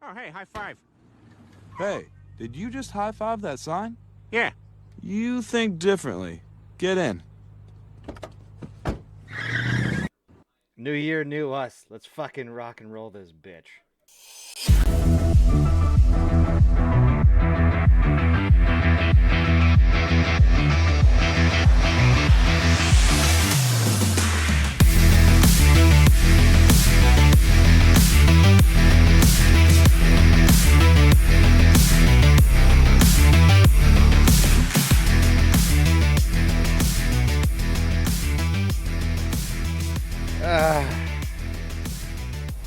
Oh, hey, high five. Hey, did you just high-five that sign? Yeah. You think differently. Get in. New year, new us. Let's fucking rock and roll this bitch.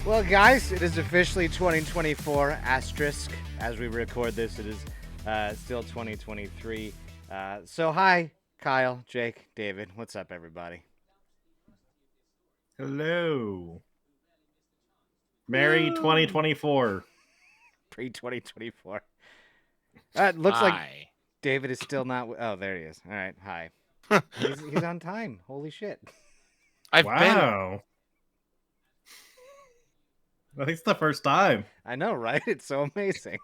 Well, guys, it is officially 2024 asterisk. As we record this, it is still 2023. So, hi, Kyle, Jake, David. What's up, everybody? Hello. Merry 2024. Pre-2024. It looks like David is still not... Oh, there he is. All right, hi. He's on time. Holy shit. Wow. I think it's the first time. I know, right? It's so amazing.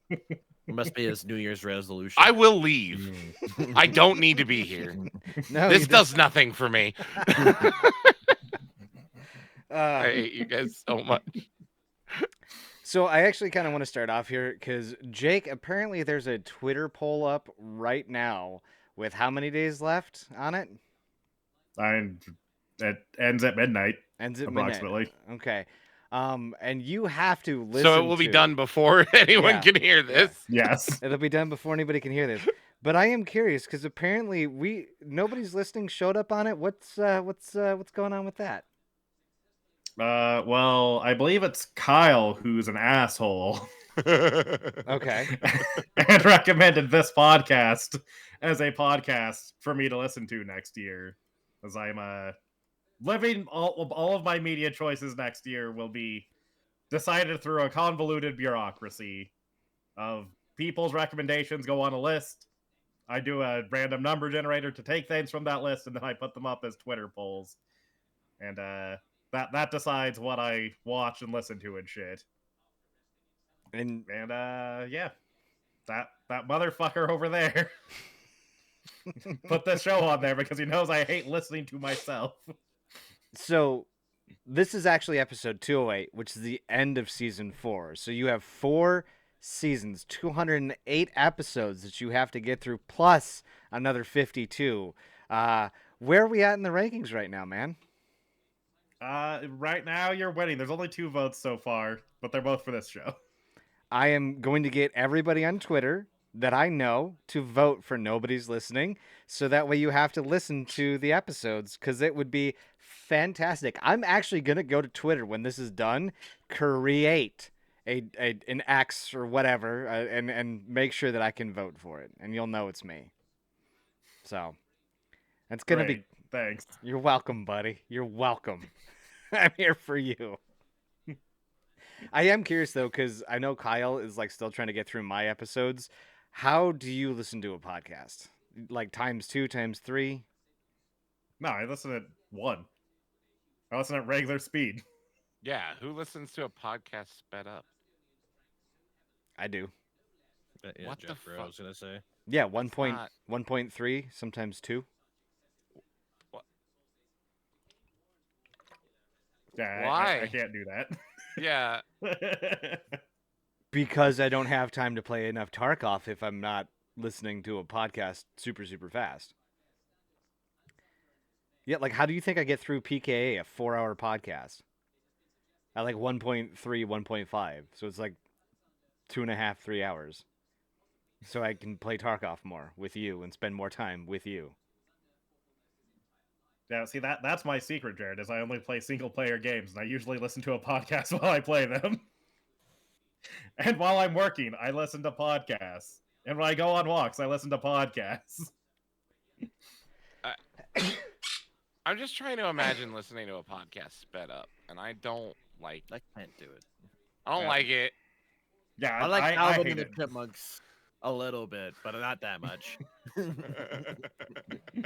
It must be his New Year's resolution. I will leave. I don't need to be here. No, This does nothing for me. I Uh, hate you guys so much. So I actually kind of want to start off here because Jake, apparently there's a Twitter poll up right now with how many days left on it? It ends at midnight. Ends at approximately. midnight. Okay. And you have to listen. So it will be done before anyone can hear this. Yes. It'll be done before anybody can hear this. But I am curious because apparently nobody's listening showed up on it. What's going on with that? Well, I believe it's Kyle who's an asshole. Okay. And recommended this podcast as a podcast for me to listen to next year. As I'm living all of my media choices next year will be decided through a convoluted bureaucracy of people's recommendations go on a list. I do a random number generator to take things from that list, and then I put them up as Twitter polls. And that decides what I watch and listen to and shit. And yeah. That motherfucker over there put this show on there because he knows I hate listening to myself. So this is actually episode 208, which is the end of season 4. So you have 4 seasons, 208 episodes that you have to get through, plus another 52. Where are we at in the rankings right now, man? Right now you're winning. There's only 2 votes so far, but they're both for this show. I am going to get everybody on Twitter that I know to vote for Nobody's Listening, so that way you have to listen to the episodes, because it would be fantastic. I'm actually going to go to Twitter when this is done, create an X or whatever, and make sure that I can vote for it, and you'll know it's me. So that's going to be... Thanks. You're welcome, buddy. You're welcome. I'm here for you. I am curious though, because I know Kyle is like still trying to get through my episodes. How do you listen to a podcast? Like times 2, times 3? No, I listen at 1. I listen at regular speed. Yeah, who listens to a podcast sped up? I do. Yeah, What the Jeffrey, I was gonna say. Yeah, 1.3, sometimes 2. Yeah, Why? I can't do that. Yeah. Because I don't have time to play enough Tarkov if I'm not listening to a podcast super, super fast. Yeah, like how do you think I get through PKA, a 4-hour podcast? At like 1.3, 1.5. So it's like 2.5, 3 hours. So I can play Tarkov more with you and spend more time with you. Yeah, see, that's my secret, Jared, is I only play single-player games, and I usually listen to a podcast while I play them. And while I'm working, I listen to podcasts. And when I go on walks, I listen to podcasts. I'm just trying to imagine listening to a podcast sped up, and I don't like... I can't do it. I don't like it. Yeah, I like Alvin hate and the it. Chipmunks a little bit, but not that much. 1.2,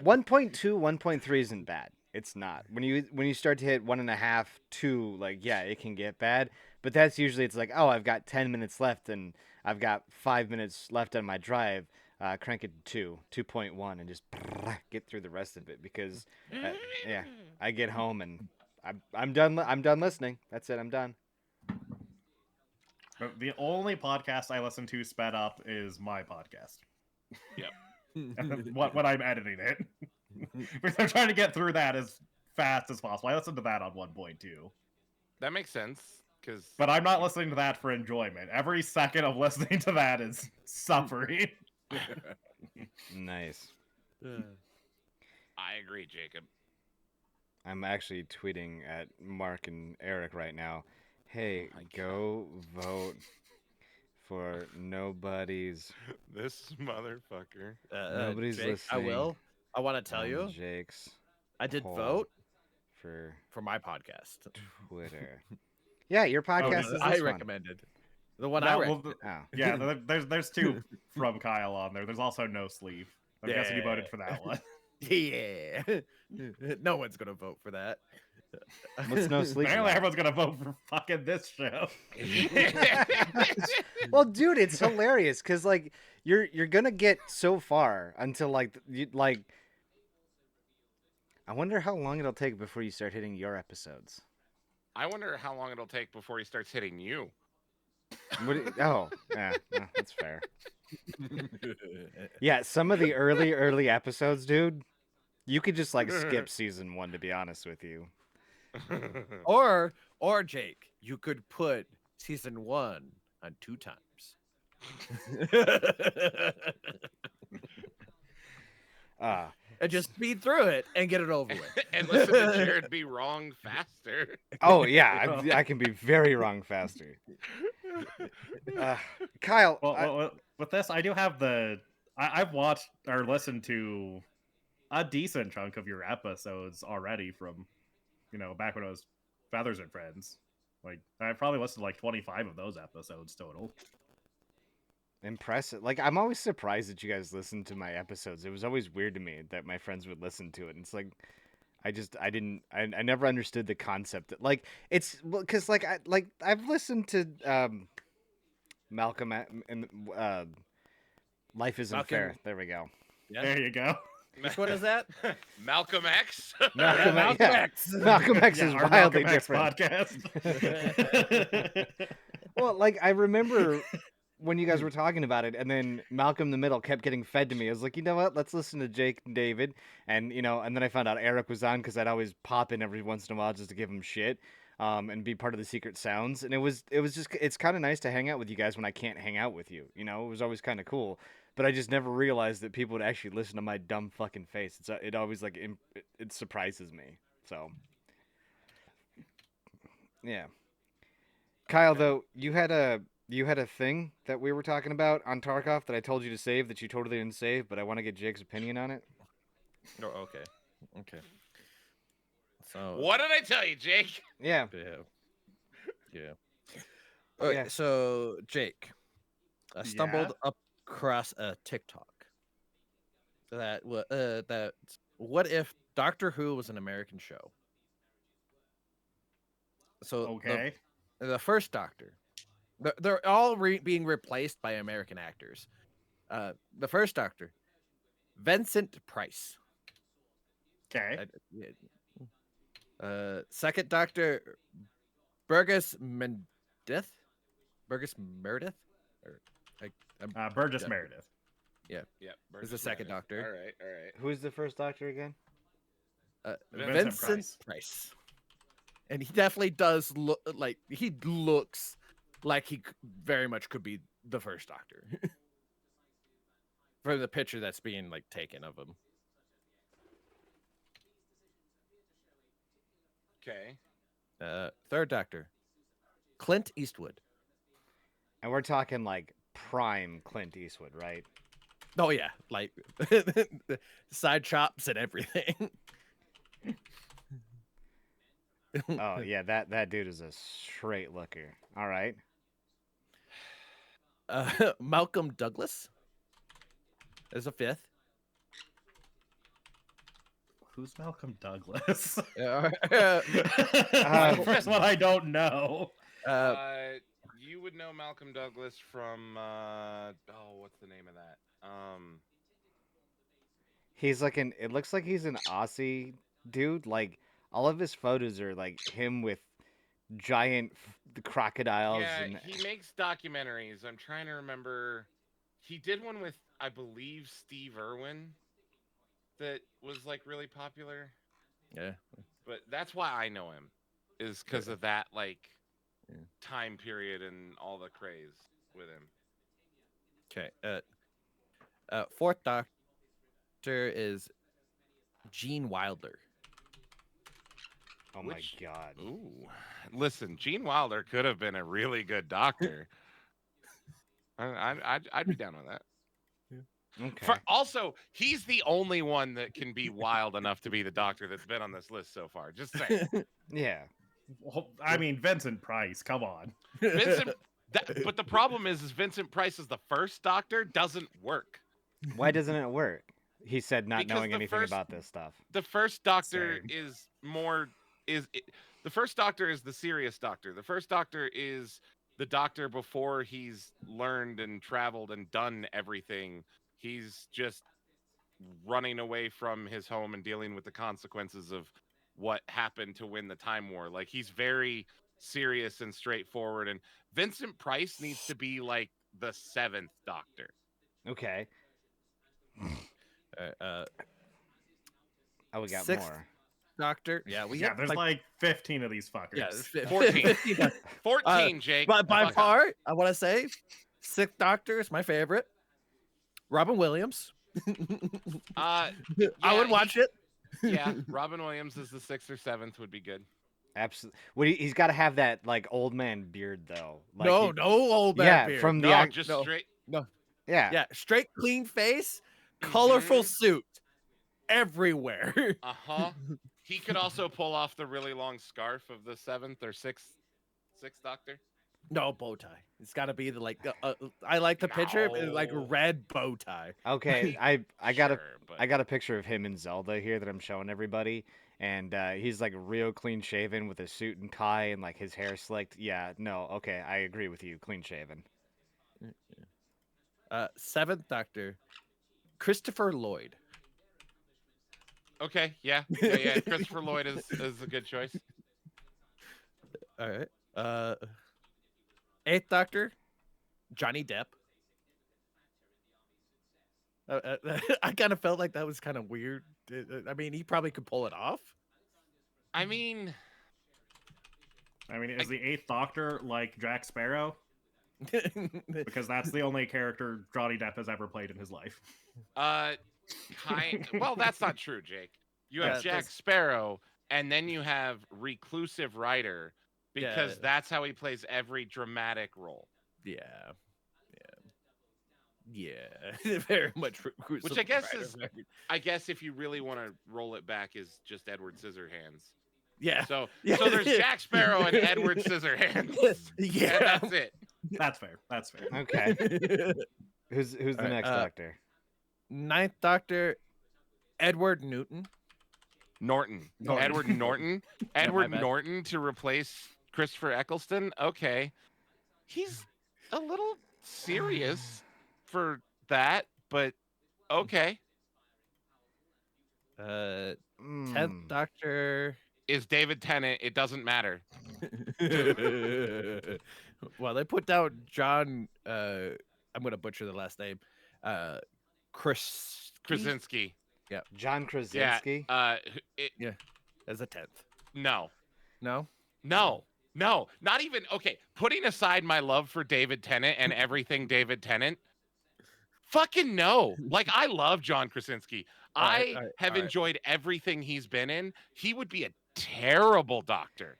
1.3 isn't bad. It's not. When you start to hit 1.5, 2, like, yeah, it can get bad. But that's usually it's like, oh, I've got 10 minutes left and I've got 5 minutes left on my drive. Crank it to 2.1 and just get through the rest of it because yeah, I get home and I'm done. I'm done listening. That's it. I'm done. The only podcast I listen to sped up is my podcast. when I'm editing it. Because I'm trying to get through that as fast as possible. I listen to that on 1.2. That makes sense. Because But I'm not listening to that for enjoyment. Every second of listening to that is suffering. Nice. I agree, Jacob. I'm actually tweeting at Mark and Eric right now. Hey, my go vote for nobody's. This motherfucker. Nobody's Jake, I listening will. I want to tell on you, Jake's I did poll vote for for my podcast. Twitter. Yeah, your podcast is this I one. recommended the one No, I well, recommended. Oh. Yeah, there's two from Kyle on there. There's also No Sleeve. I'm guessing you voted for that one. Yeah, no one's gonna vote for that. What's No Sleep? Apparently about? everyone's gonna vote for fucking this show. Well, dude, it's hilarious because like you're gonna get so far until like you like. I wonder how long it'll take before you start hitting your episodes. I wonder how long it'll take before he starts hitting you. Oh, yeah, no, that's fair. Yeah, some of the early episodes, dude, you could just like skip season 1. To be honest with you. or Jake, you could put season 1 on 2 times. And just speed through it and get it over with. And listen to Jared be wrong faster. Oh yeah, I can be very wrong faster. Kyle, Well, with this, I do have I've watched or listened to a decent chunk of your episodes already from, back when I was Feathers and Friends. Like, I probably listened to like 25 of those episodes total. impressive. Like, I'm always surprised that you guys listen to my episodes. It was always weird to me that my friends would listen to it. And it's like, I never understood the concept. Like, it's because I've listened to Malcolm and Life Isn't Malcolm- Fair. There we go. Yeah. There you go. Which one is that? Malcolm X. Malcolm, Malcolm yeah. X. Malcolm X is our wildly Malcolm X different. podcast. Well, like I remember when you guys were talking about it, and then Malcolm in the Middle kept getting fed to me. I was like, you know what? Let's listen to Jake and David, and and then I found out Eric was on because I'd always pop in every once in a while just to give him shit, and be part of the Secret Sounds. And it's kind of nice to hang out with you guys when I can't hang out with you. It was always kind of cool. But I just never realized that people would actually listen to my dumb fucking face. It always like it surprises me. So yeah, Kyle, though you had a thing that we were talking about on Tarkov that I told you to save that you totally didn't save, but I want to get Jake's opinion on it. Oh, okay. So What did I tell you, Jake? Yeah. Yeah. Okay, Yeah. so Jake, I stumbled across a TikTok that what if Doctor Who was an American show? So Okay. the first Doctor, they're all being replaced by American actors. The first Doctor, Vincent Price. Okay. Second Doctor, Burgess Meredith. Burgess Meredith. Burgess Yeah. Meredith. Yeah. Who's the second Doctor? All right. Who's the first Doctor again? Vincent Vincent Price. And he definitely does look like he looks like he very much could be the first Doctor. From the picture that's being taken of him. Okay. Third Doctor, Clint Eastwood. And we're talking like prime Clint Eastwood, right? Oh yeah, side chops and everything. Oh yeah, that dude is a straight looker. All right. Malcolm Douglas is a fifth. Who's Malcolm Douglas? Uh, First one I don't know. You would know Malcolm Douglas from what's the name of that? He's like it looks like he's an Aussie dude. Like all of his photos are like him with giant crocodiles Yeah, and he makes documentaries. I'm trying to remember. He did one with, I believe, Steve Irwin that was like really popular. Yeah. But that's why I know him, is because of that like time period and all the craze with him. Okay. Fourth Doctor is Gene Wilder. oh my god. Ooh, listen, Gene Wilder could have been a really good doctor. I'd be down with that. Okay. Also, he's the only one that can be wild enough to be the doctor that's been on this list so far. Just saying. Yeah. Well, I mean, Vincent Price. Come on. Vincent, but the problem is Vincent Price is the first doctor doesn't work. Why doesn't it work? He said not Because knowing the anything first- about this stuff. The first doctor Same. is more the first doctor is the serious doctor. The first doctor is the doctor before he's learned and traveled and done everything. He's just running away from his home and dealing with the consequences of what happened to win the Time War. Like he's very serious and straightforward. And Vincent Price needs to be like the seventh doctor. Okay. Oh, we got Sixth more. Doctor. Yeah, we Yeah, got there's like 15 of these fuckers. yeah, 14. 15. 14, Jake. But by Fuck up. far, I want to say, Sixth Doctor is my favorite. Robin Williams. Yeah, I would watch it. Yeah, Robin Williams is the sixth or seventh would be good. Absolutely. Well, he's got to have that like old man beard though. Like no, he- no old man Yeah, beard. from the No, act- just no. straight. Yeah. Yeah, straight clean face, colorful suit everywhere. Uh-huh. He could also pull off the really long scarf of the seventh or sixth doctor. No bow tie. It's got to be the like. I like the picture, but like No. red bow tie. Okay. I got Sure, but I got a picture of him and Zelda here that I'm showing everybody, and he's like real clean shaven with a suit and tie and like his hair slicked. Yeah. No. Okay. I agree with you. Clean shaven. Seventh Doctor, Christopher Lloyd. Okay, yeah. Christopher Lloyd is a good choice. All right. Eighth Doctor, Johnny Depp. I kind of felt like that was kind of weird. I mean, he probably could pull it off. I mean, Is the Eighth Doctor like Jack Sparrow? Because that's the only character Johnny Depp has ever played in his life. well, that's not true, Jake. You Yeah, have Jack that's- Sparrow, and then you have reclusive writer, because Yeah. that's how he plays every dramatic role. Yeah. Very much. Which I guess is- I guess if you really want to roll it back, is just Edward Scissorhands. Yeah. So Yeah. so there's Jack Sparrow and Edward Scissorhands. Yeah. And that's it. That's fair. That's fair. Okay. Who's the Alright, next doctor? Ninth Doctor, Edward Newton. Norton. Norton. Edward Norton. my Edward bad. Norton to replace Christopher Eccleston. Okay. He's a little serious for that, but okay. 10th Mm. Doctor. Is David Tennant? It doesn't matter. Well, they put down John. I'm gonna butcher the last name. Krasinski. John Yeah. Krasinski. As a 10th. No. No. No. No. Not even. Okay. Putting aside my love for David Tennant and everything David Tennant. Fucking no. Like, I love John Krasinski. I have enjoyed everything he's been in. He would be a terrible doctor.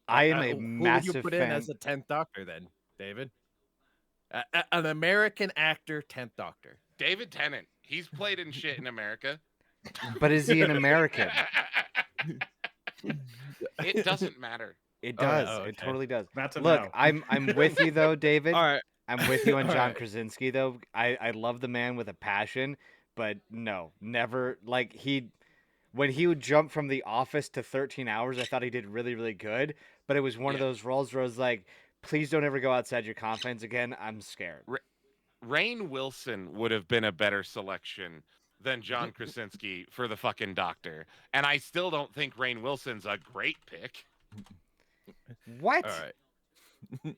I am a Who would you massive put fan. in as a 10th Doctor then, David? An American actor, 10th Doctor. David Tennant. He's played in shit in America. But is he an American? It doesn't matter. It Oh, yeah, does. It okay. totally does. That's a Look, no. I'm with you though, David. All right. I'm with you on John Alright. Krasinski though. I love the man with a passion, but no, never like when he would jump from The Office to 13 Hours, I thought he did really, really good. But it was one of Yeah. those roles where I was like, please don't ever go outside your confines again. I'm scared. Rainn Wilson would have been a better selection than John Krasinski for the fucking Doctor, and I still don't think Rainn Wilson's a great pick. What? All right.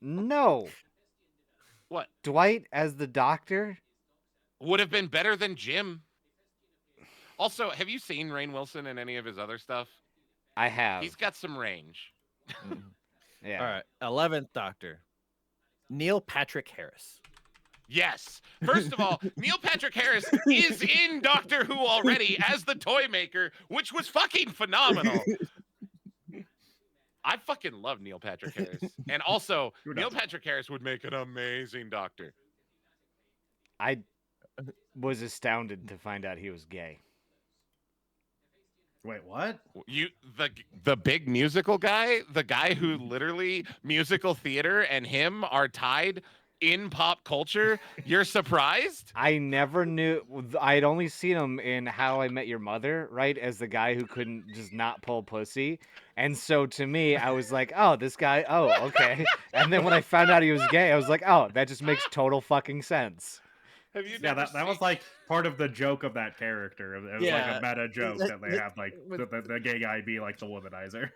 No. What Dwight as the Doctor? would have been better than Jim? Also, have you seen Rainn Wilson in any of his other stuff? I have. He's got some range. Yeah. All right. 11th Doctor. Neil Patrick Harris. Yes. First of all, Neil Patrick Harris is in Doctor Who already as the toy maker, which was fucking phenomenal. I fucking love Neil Patrick Harris. And also, Neil Patrick Harris would make an amazing Doctor. I was astounded to find out he was gay. Wait, what? The big musical guy, the guy who literally musical theater and him are tied in pop culture. You're surprised? I never knew. I'd only seen him in How I Met Your Mother, right? As the guy who couldn't just not pull pussy. And so to me, I was like, oh, this guy, oh, okay. And then when I found out he was gay, I was like, oh, that just makes total fucking sense. Have you Yeah, never that was like part of the joke of that character. It was Yeah. like a meta joke that they have, like the gay guy be like the womanizer.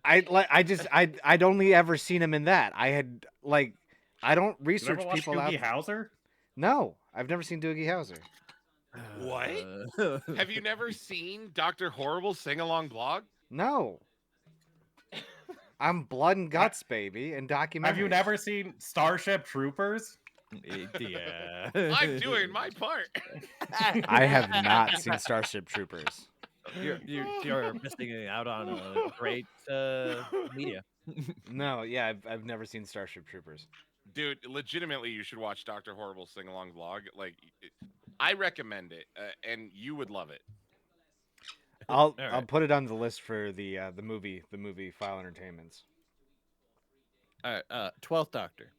I'd only ever seen him in that. I don't You research ever watch people out. Doogie Howser? No, I've never seen Doogie Howser. What? Have you never seen Dr. Horrible sing-along blog? No. I'm blood and guts, baby, and documentaries. Have you never seen Starship Troopers? Yeah. I'm doing my part. I have not seen Starship Troopers. You're missing out on a great media. No, yeah, I've never seen Starship Troopers. Dude, legitimately, you should watch Dr. Horrible sing-along vlog. Like, I recommend it, and you would love it. I'll right. put it on the list for the movie File Entertainments. All right. 12th Doctor.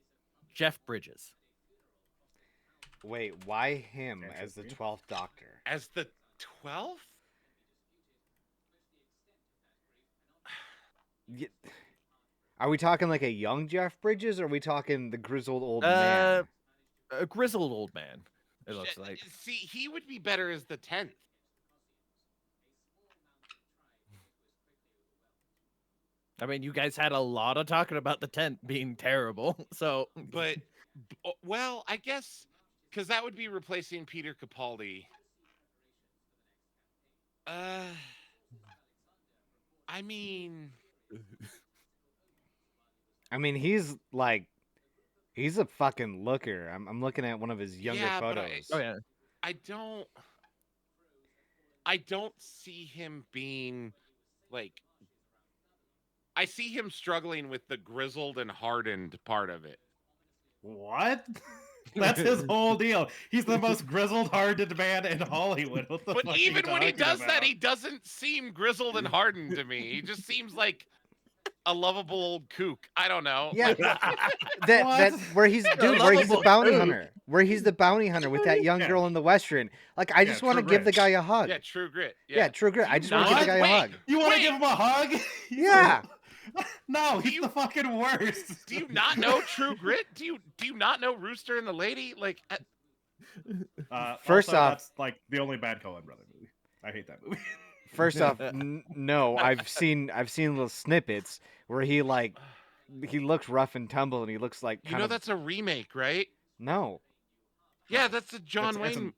Jeff Bridges. Wait, why him as the Interesting. 12th Doctor? As the 12th? Are we talking like a young Jeff Bridges, or are we talking the grizzled old man? A grizzled old man. It looks like. See, he would be better as the 10th. I mean, you guys had a lot of talking about the 10th being terrible. So, But, well, I guess, because that would be replacing Peter Capaldi. I mean, he's a fucking looker. I'm looking at one of his younger Yeah, but photos. oh yeah. I don't see him being like. I see him struggling with the grizzled and hardened part of it. What? That's his whole deal. He's the most grizzled, hardened man in Hollywood. What the But fuck even are you when he talking does that, about? he doesn't seem grizzled and hardened to me. He just seems like a lovable old kook. I don't know. Yeah, Like, that where he's where he's the lovable bounty dude. hunter, where he's the bounty hunter with that young Yeah. girl in the Western. Like, I Yeah, just want to True give the Grit. guy a hug. yeah, True Grit. Yeah, True Grit. I just want to give the not- guy a wait. hug. You want to Wait. give him a hug? Yeah. No, he's you- the fucking worst. Do you not know True Grit? Do you not know Rooster and the Lady? Like, First Also, off- that's like the only bad Coen brother movie. I hate that movie. First off, no, I've seen little snippets where he looks rough and tumble, and he looks like you know that's a remake, right? no. Yeah, that's a John It's Wayne.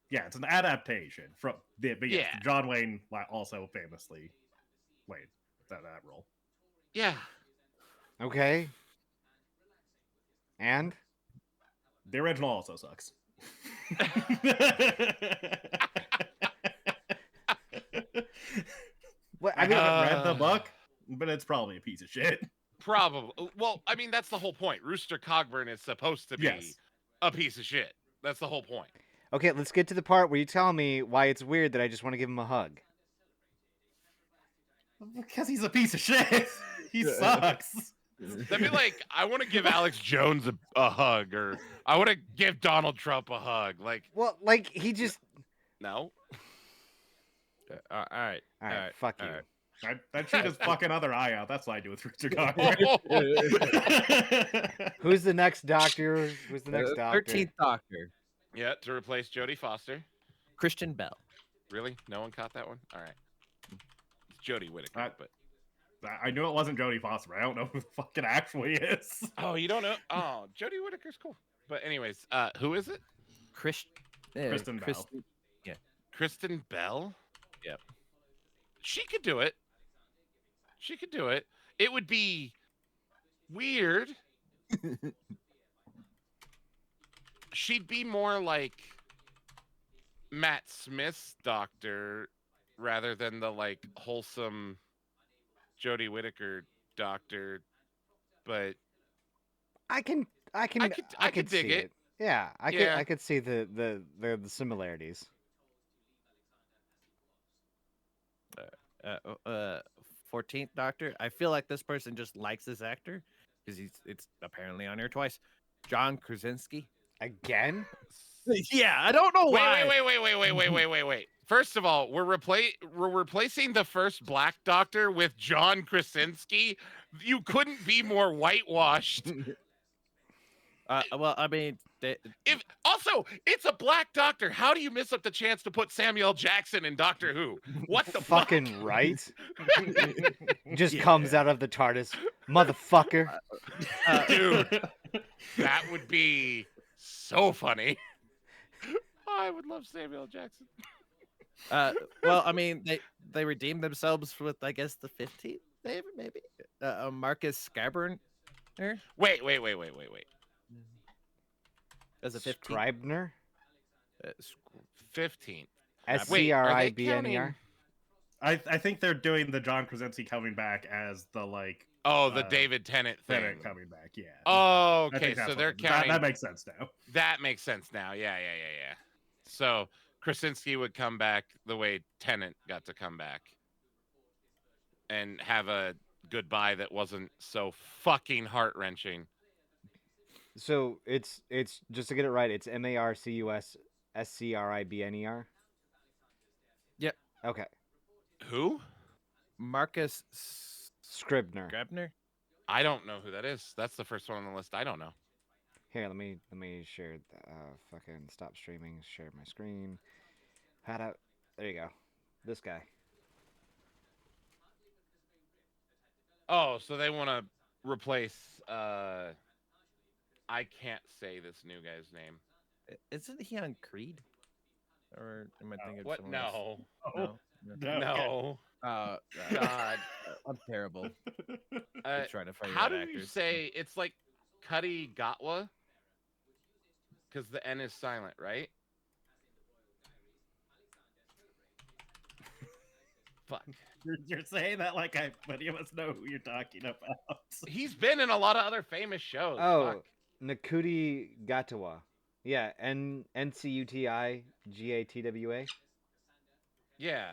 Yeah, it's an adaptation from the. But yes, Yeah. John Wayne also famously played that role. Yeah. Okay. And The original also sucks. what? I I mean, haven't read the book, but it's probably a piece of shit. Probably. Well, I mean, that's the whole point. Rooster Cogburn is supposed to be Yes. a piece of shit. That's the whole point. okay, let's get to the part where you tell me why it's weird that I just want to give him a hug. Because he's a piece of shit. He sucks. That'd be like, I want to give Alex Jones a hug, or I want to give Donald Trump a hug. Like, Well, like he just no. All right. all right, fuck you. all right. I'd shoot his fucking other eye out. That's what I do with Richard Oh, Garfield. Who's the next doctor? Who's the next doctor? 13th Doctor, yeah, to replace Jodie Foster. Christian Bell. Really? No one caught that one? All right. It's Jodie Whittaker, Uh, but I knew it wasn't Jodie Foster. But I don't know who the fuck it actually is. oh, you don't know? Oh, Jodie Whittaker's cool. But anyways, who is it? Kristen Bell. Kristen Bell? Yep. She could do it. She could do it. It would be weird. She'd be more like Matt Smith's doctor rather than the like wholesome Jodie Whittaker doctor. But I could dig see it. Yeah, Yeah. I could see the similarities. 14th Doctor. I feel like this person just likes this actor because it's apparently on here twice. John Krasinski. Again? Yeah, I don't know why. Wait. First of all, we're replacing the first Black Doctor with John Krasinski. You couldn't be more whitewashed. Well, I mean, If also it's a Black Doctor, how do you miss up the chance to put Samuel L. Jackson in Doctor Who? What the fuck? Fucking right. Just comes out of the TARDIS, motherfucker. Dude, that would be so funny. I would love Samuel L. Jackson. well, I mean, they redeemed themselves with, I guess, the 15th, maybe. Marcus Scaburn. Wait. As a 15th. Scribner? 15th. SCRIBNER? I think they're doing the John Krasinski coming back as the like. Oh, the David Tennant thing. Tennant coming back, yeah. Oh, I okay. think that's So what they're it is. counting. That makes sense now. That makes sense now. Yeah. So Krasinski would come back the way Tennant got to come back, and have a goodbye that wasn't so fucking heart wrenching. So it's just to get it right, it's MARCUSSCRIBNER? Yep. Okay. Who? Marcus Scribner. Scribner. I don't know who that is. That's the first one on the list. I don't know. Here, let me share fucking stop streaming, share my screen. There you go. This guy. Oh, so they want to replace I can't say this new guy's name. Isn't he on Creed? Or am I thinking of What? someone else? No. No. No. God. I'm terrible. Uh, Trying to figure how out do you actors. say it's like Cuddy Gatwa? Because the N is silent, right? Fuck. You're saying that like many of us know who you're talking about. He's been in a lot of other famous shows. Oh, Fuck. Nakuti Gatawa. Yeah, NCUTIGATWA. Yeah.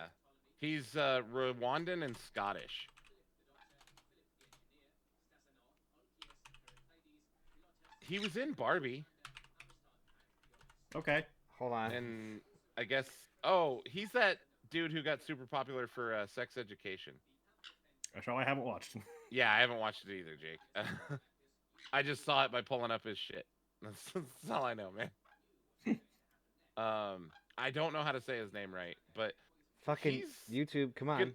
He's Rwandan and Scottish. He was in Barbie. Okay. Hold on. And I guess, oh, he's that dude who got super popular for Sex Education. A show I haven't watched. Yeah, I haven't watched it either, Jake. I just saw it by pulling up his shit. That's all I know, man. I don't know how to say his name right, but Fucking YouTube, come on.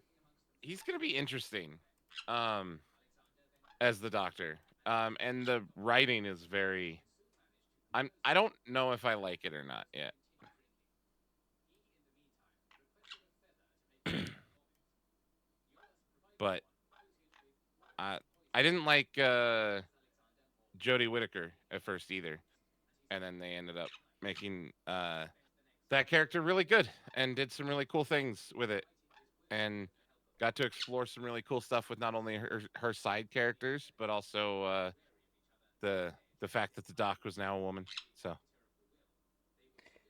he's gonna be interesting, as the Doctor. And the writing is very. I don't know if I like it or not yet. But I didn't like Jodie Whittaker at first either, and then they ended up making that character really good and did some really cool things with it, and got to explore some really cool stuff with not only her side characters but also the fact that the Doc was now a woman. So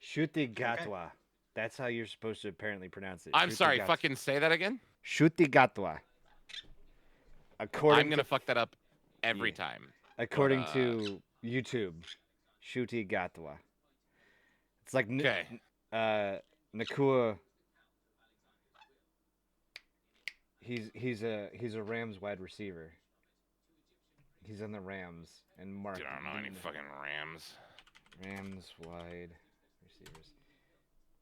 Shuti Gatwa. That's how you're supposed to apparently pronounce it. I'm Shuti sorry, Gatwa. fucking say that again. Shuti Gatwa. According I'm gonna fuck that up every Yeah. time. According But, to YouTube, Shuti Gatwa. It's like Okay. Nakua. He's a Rams wide receiver. He's in the Rams and Mark. Dude, I don't know any fucking Rams. Rams wide receivers.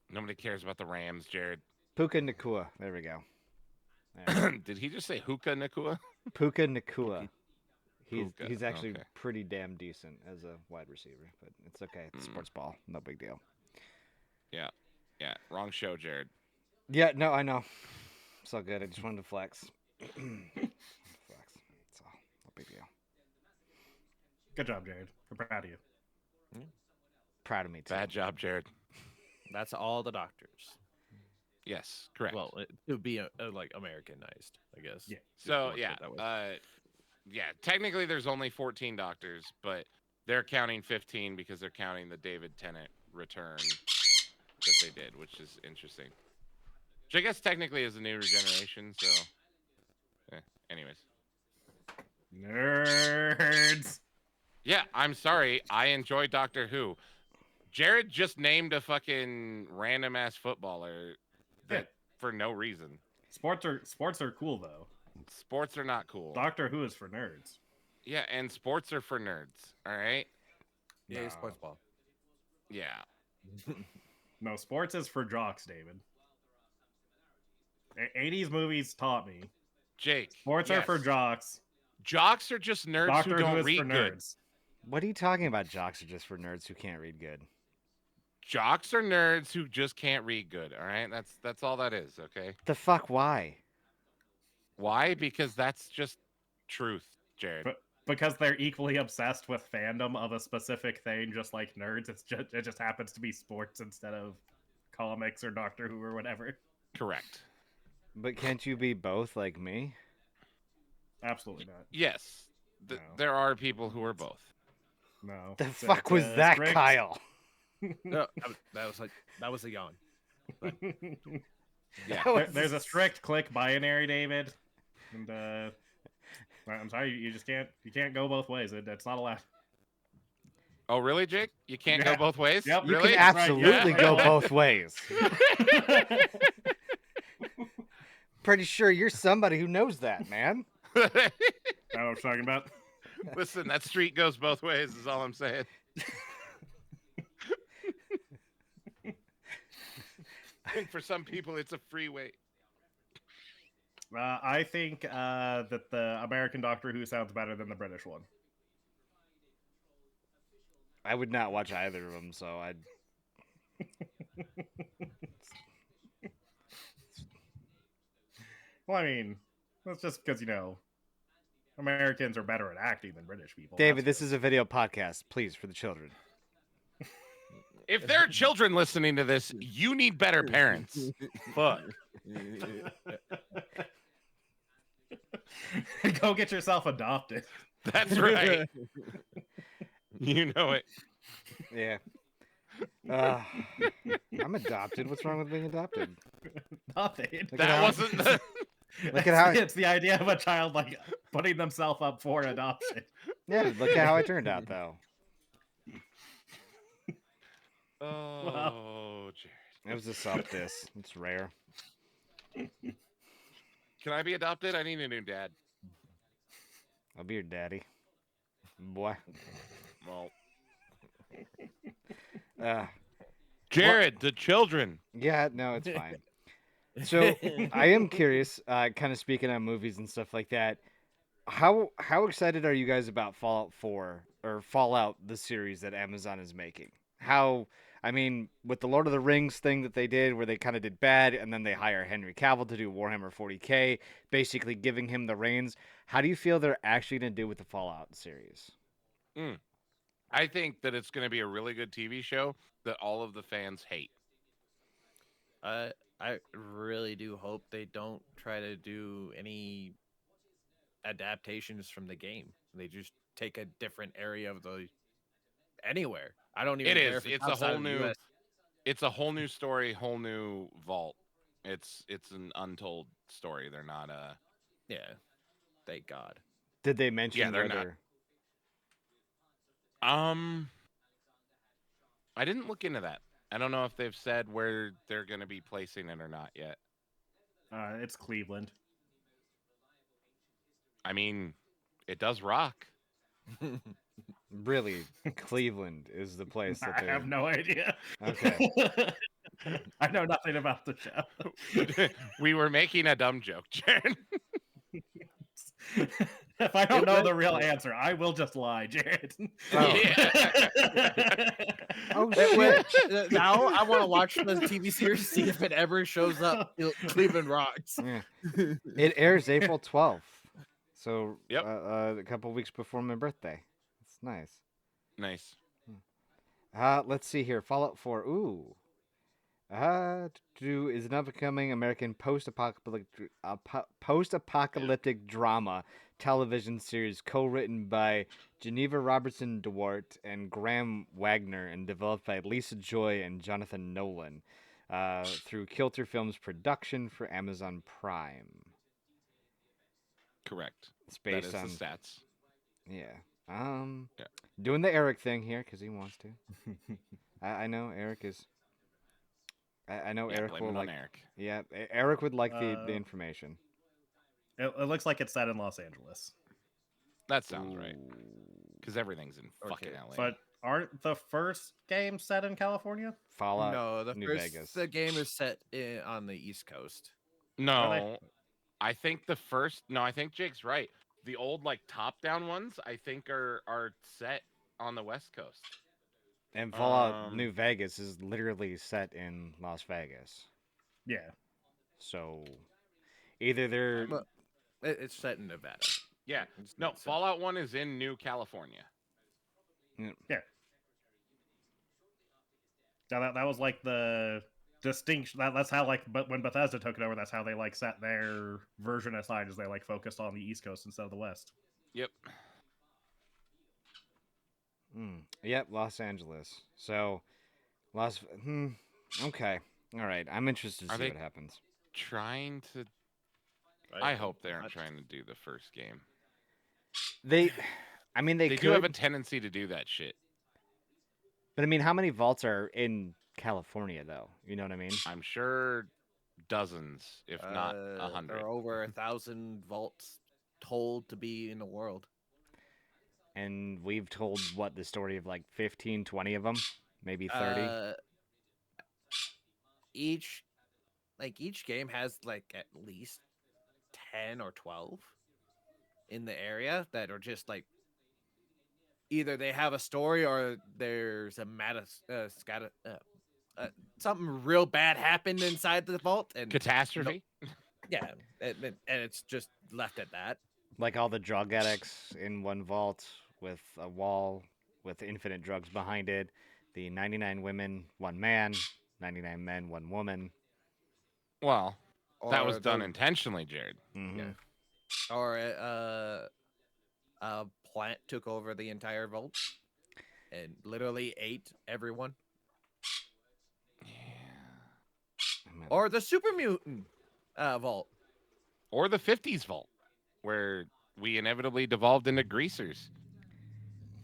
Nobody cares about the Rams, Jared. Puka Nakua. There we go. There. Did he just say Hookah Nakua? Puka Nakua. Puka, He's actually okay. pretty damn decent as a wide receiver, but it's okay. It's sports ball. No big deal. Yeah. Yeah. Wrong show, Jared. Yeah, no, I know. It's all good. I just wanted to flex. Flex. That's all. No big deal. Good job, Jared. I'm proud of you. Proud of me too. Bad job, Jared. That's all the doctors. Yes, correct. Well, it would be like Americanized, I guess. Yeah. so More yeah, put that way. yeah. Technically, there's only 14 doctors, but they're counting 15 because they're counting the David Tennant return that they did, which is interesting. Which I guess technically is a new generation. So, anyways. Nerds. Yeah, I'm sorry. I enjoy Doctor Who. Jared just named a fucking random ass footballer that for no reason. Sports are cool though. Sports are not cool. Doctor Who is for nerds. Yeah, and sports are for nerds. All right. Yeah, No. sports ball. Yeah. No, sports is for jocks, David. 80s movies taught me. Jake. Sports are for yes. jocks. Jocks are just nerds Doctor who Who don't is read for good. nerds. What are you talking about? Jocks are just for nerds who can't read good. Jocks are nerds who just can't read good. All right. That's all that is. Okay. The fuck? Why? Why? Because that's just truth, Jared. But because they're equally obsessed with fandom of a specific thing, just like nerds, it just happens to be sports instead of comics or Doctor Who or whatever. Correct. But can't you be both like me? Absolutely not. Yes. No. There are people who are both. No. The It's- fuck it's was a that, strict- Kyle? No, that was a yawn. Yeah. That was There's a strict click binary, David, and I'm sorry, you can't go both ways. It's not allowed. Oh, really, Jake? You can't Yeah. go both ways? Yep. You Really? can absolutely Yeah. go both ways. Pretty sure you're somebody who knows that, man. I know what I'm talking about. Listen, that street goes both ways, is all I'm saying. I think for some people, it's a freeway. I think that the American Doctor Who sounds better than the British one. I would not watch either of them, so I'd. Well, I mean, that's just because Americans are better at acting than British people. David, this is a video podcast. Please, for the children. If there are children listening to this, you need better parents. Fuck. Go get yourself adopted. That's right. You know it. Yeah. I'm adopted. What's wrong with being adopted? Nothing. Look at That how- wasn't the... Look at how I- It's the idea of a child like putting themselves up for adoption. Yeah, look at how I turned out, though. Oh, Jared. It was a soft diss. It's rare. Can I be adopted? I need a new dad. I'll be your daddy. Boy. Well, Uh, Jared, the children. yeah, no, it's fine. So I am curious, kind of speaking on movies and stuff like that. How excited are you guys about Fallout 4 or Fallout, the series that Amazon is making? I mean, with the Lord of the Rings thing that they did, where they kind of did bad, and then they hire Henry Cavill to do Warhammer 40K, basically giving him the reins. How do you feel they're actually going to do with the Fallout series? I think that it's going to be a really good TV show that all of the fans hate. I really do hope they don't try to do any adaptations from the game. They just take a different area of the anywhere. I don't even It care is. if It's a outside whole of the new. US. It's a whole new story, whole new vault. It's an untold story. They're not Yeah. Thank God. Did they mention Yeah, they're where not. they're- I didn't look into that. I don't know if they've said where they're going to be placing it or not yet. It's Cleveland. I mean, it does rock. Really, Cleveland is the place that I they're. have no idea. Okay. I know nothing about the show. We were making a dumb joke, Jared. If I don't It know went- the real answer, I will just lie, Jared. Oh. Oh It went, shit! now I want to watch the TV series, see if it ever shows up. Cleveland Rocks. Yeah. It airs April 12th, so Yep. a couple weeks before my birthday. It's nice. Nice. Let's see here. Fallout 4. Ooh. Is an upcoming American post-apocalyptic drama television series co-written by Geneva Robertson DeWart and Graham Wagner and developed by Lisa Joy and Jonathan Nolan through Kilter Films production for Amazon Prime. Correct. It's That based is on the stats. yeah. Yeah. Doing the Eric thing here because he wants to. I know Eric is. I know Yeah, Eric blame will it like. on Eric. Yeah, Eric would like the information. It looks like it's set in Los Angeles. That sounds right. Because everything's in fucking Okay. LA. But aren't the first games set in California? Fallout. No, New Vegas. the game is set on the East Coast. No, I think the first. No, I think Jake's right. The old like top-down ones, I think are set on the West Coast. And Fallout New Vegas is literally set in Las Vegas. Yeah. So either they're Well, it's set in Nevada. Yeah. It's No, not set- Fallout 1 is in New California. Yeah. Now that was like the distinction. That's how like, but when Bethesda took it over, that's how they like set their version aside, as they like focused on the East Coast instead of the West. Yep. Yep, Los Angeles. So okay. All right. I'm interested to Are see they- what happens. Trying to. I hope they aren't trying to do the first game. They They could, do have a tendency to do that shit. but I mean, how many vaults are in California though? You know what I mean? I'm sure dozens, if not 100. There are over 1,000 vaults told to be in the world. And we've told what the story of like 15, 20 of them, maybe 30. Each game has like at least 10 or 12 in the area that are just like either they have a story or there's a something real bad happened inside the vault and Catastrophe? yeah, and it's just left at that. Like all the drug addicts in one vault with a wall with infinite drugs behind it. The 99 women, one man, 99 men, one woman. Well, that was Or done the- intentionally, Jared. Mhm. Yeah. Or a plant took over the entire vault and literally ate everyone. Yeah. Or the super mutant vault. Or the 50s vault, where we inevitably devolved into greasers.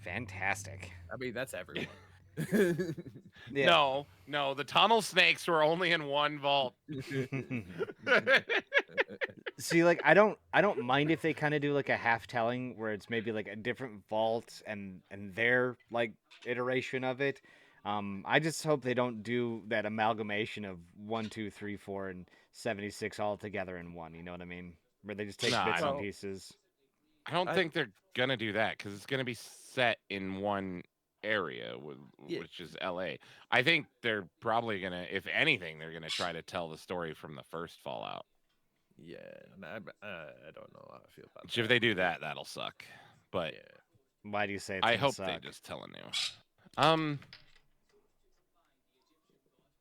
Fantastic. I mean, that's everyone. Yeah. No, the tunnel snakes were only in one vault. See, like I don't mind if they kind of do like a half telling where it's maybe like a different vault and their like iteration of it. I just hope they don't do that amalgamation of 1, 2, 3, 4, and 76 all together in one. You know what I mean? Where they just take Nah, bits I and don't. pieces. I don't think they're gonna do that because it's gonna be set in one area, Yeah. which is LA. I think they're probably gonna, if anything, they're gonna try to tell the story from the first Fallout. Yeah, and I don't know how I feel about Which that. if they do that, that'll suck. But Yeah. Why do you say it's I gonna hope suck? they just tell a new.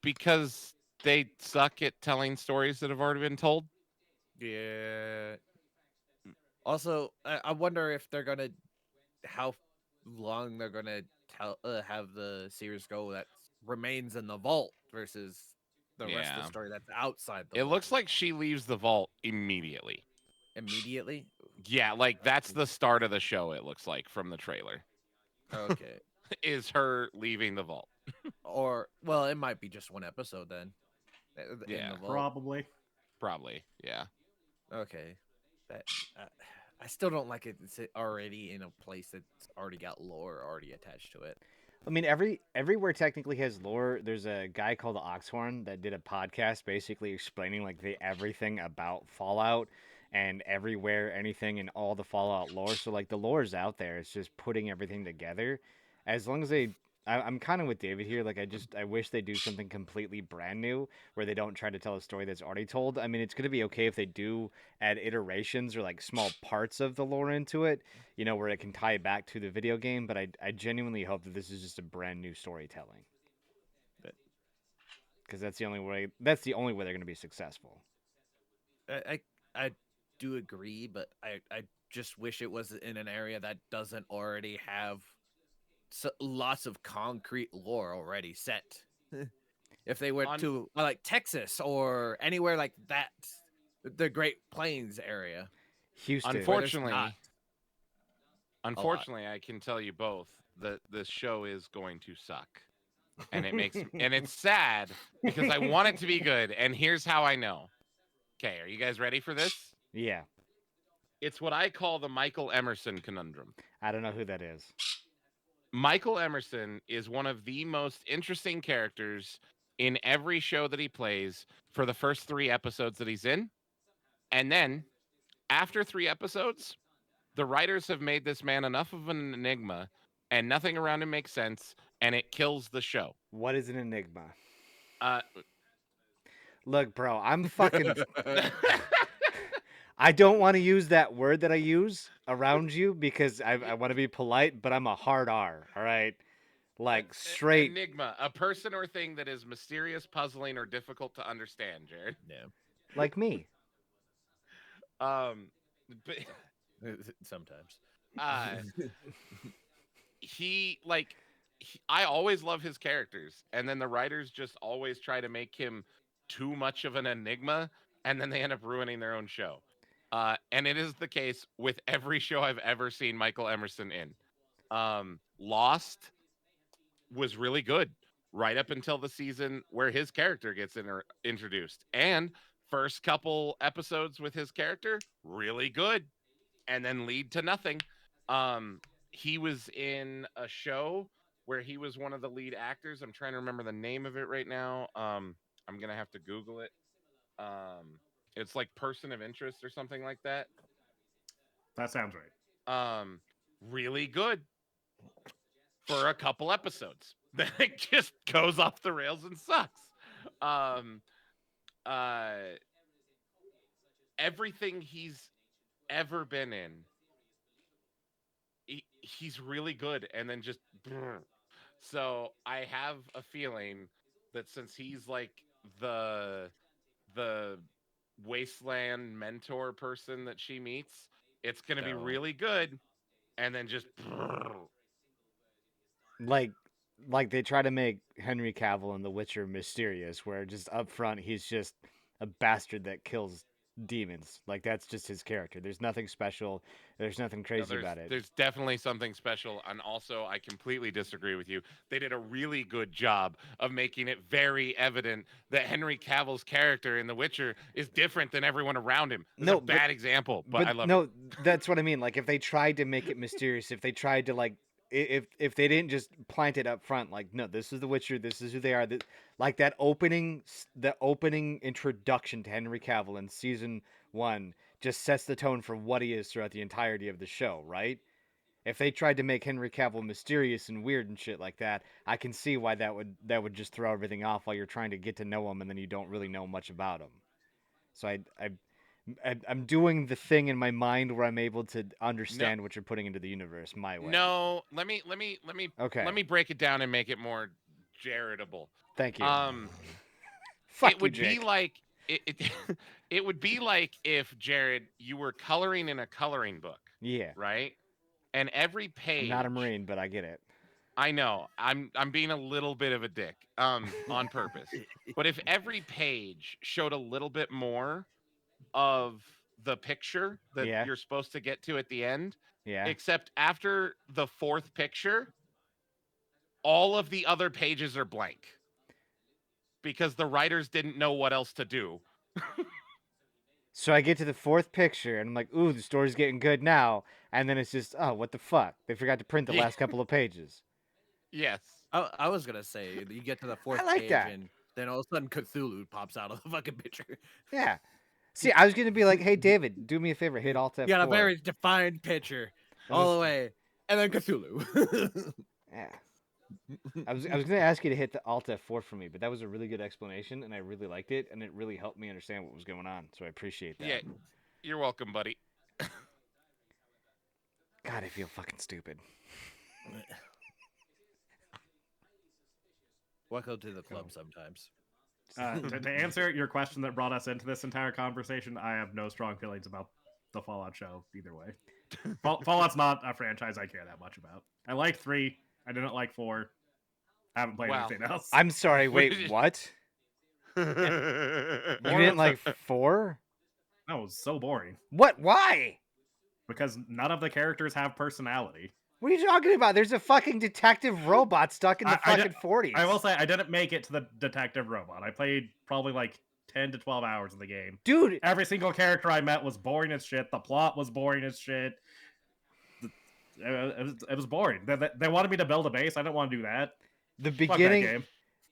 Because they suck at telling stories that have already been told. Yeah. Also, I wonder if they're gonna how long they're gonna have the series go that remains in the vault versus the rest of Yeah. the story that's outside the It vault. looks like she leaves the vault immediately. Immediately. Yeah, like that's the start of the show, it looks like, from the trailer. Okay. Is her leaving the vault. Or well, it might be just one episode then. In Yeah. the vault. Probably. Probably, yeah. Okay. That I still don't like it. It's already in a place that's already got lore already attached to it. I mean, everywhere technically has lore. There's a guy called the Oxhorn that did a podcast basically explaining like the everything about Fallout and everywhere, anything, and all the Fallout lore. So like the lore is out there. It's just putting everything together. As long as I'm kind of with David here. Like I wish they do something completely brand new where they don't try to tell a story that's already told. I mean, it's gonna be okay if they do add iterations or like small parts of the lore into it, where it can tie it back to the video game. But I genuinely hope that this is just a brand new storytelling But because that's the only way. That's the only way they're going to be successful. I do agree, but I just wish it was in an area that doesn't already have lots of concrete lore already set. If they went On to like Texas or anywhere like that, the Great Plains area, Houston. where there's not a lot. unfortunately, I can tell you both that this show is going to suck. And it makes and it's sad because I want it to be good. And here's how I know. Okay, are you guys ready for this? Yeah, It's what I call the Michael Emerson conundrum. I don't know who that is. Michael Emerson is one of the most interesting characters in every show that he plays for the first 3 episodes that he's in. And then after 3 episodes, the writers have made this man enough of an enigma and nothing around him makes sense and it kills the show. What is an enigma? Uh Look, bro, I'm fucking. I don't want to use that word that I use around you because I want to be polite, but I'm a hard R. All right, like straight. enigma, a person or thing that is mysterious, puzzling, or difficult to understand, Jared. Yeah, Like me. Um, but sometimes. uh, I always love his characters, and then the writers just always try to make him too much of an enigma, and then they end up ruining their own show. And it is the case with every show I've ever seen Michael Emerson in. Lost was really good right up until the season where his character gets introduced. And first couple episodes with his character, really good, and then lead to nothing. He was in a show where he was one of the lead actors. I'm trying to remember the name of it right now. I'm gonna have to Google it. It's like Person of Interest or something like that. That sounds right. Really good for a couple episodes. Then it just goes off the rails and sucks. Um, uh, Everything he's ever been in, he's really good, and then just. So I have a feeling that since he's like the the wasteland mentor person that she meets, it's gonna be No. really good, and then just. like like they try to make Henry Cavill in The Witcher mysterious, where just up front he's just a bastard that kills demons. Like that's just his character. There's nothing special. There's nothing No, crazy about it. there's definitely something special, and also I completely disagree with you. They did a really good job of making it very evident that Henry Cavill's character in The Witcher is different than everyone around him. It's No, a bad example, but I love no, it. that's what I mean. Like if they tried to make it mysterious, if they tried to like if they didn't just plant it up front, like no, this is the Witcher, this is who they are. Like that the opening introduction to Henry Cavill in season 1 just sets the tone for what he is throughout the entirety of the show, right? If they tried to make Henry Cavill mysterious and weird and shit like that, I can see why that would just throw everything off while you're trying to get to know him and then you don't really know much about him. So I'm doing the thing in my mind where I'm able to understand what you're putting into the universe my way. No, Okay. let me break it down and make it more Jaredable. Thank you. It Fuck you, would be Jake. like it it would be like if Jared, you were coloring in a coloring book, Yeah. right? And every I'm page, not a Marine, but I get it. I know. I'm being a little bit of a dick on purpose. But if every page showed a little bit more of the picture that Yeah. you're supposed to get to at the end, Yeah. except after the 4th picture, all of the other pages are blank because the writers didn't know what else to do. So I get to the fourth picture and I'm like, ooh, the story's getting good now. And then it's just, oh, what the fuck? They forgot to print the Yeah. last couple of pages. Yes. I was gonna say you get to the I fourth like page that. and then all of a sudden Cthulhu pops out of the fucking picture. Yeah. See, I was gonna be like, hey David, do me a favor, hit Alt You got a F4. very defined picture And all this- the way, and then Cthulhu. Yeah. I was gonna ask you to hit the Alt F4 for me, but that was a really good explanation, and I really liked it, and it really helped me understand what was going on. So I appreciate that. Yeah. You're welcome, buddy. God, I feel fucking stupid. Welcome to the club sometimes. To answer your question that brought us into this entire conversation, I have no strong feelings about the Fallout show either way. Fallout's not a franchise I care that much about. I liked 3. I didn't like 4. I haven't played Wow. anything else. I'm sorry. Wait, what? You didn't like 4? That was so boring What? Why? because none of the characters have personality. What are you talking about? There's a fucking detective robot stuck in the I fucking 40s. I will say I didn't make it to the detective robot. I played probably like 10 to 12 hours of the game. Dude, Every single character I met was boring as shit. The plot was boring as shit. It was boring. They wanted me to build a base. I didn't want to do that. the Fuck that beginning game.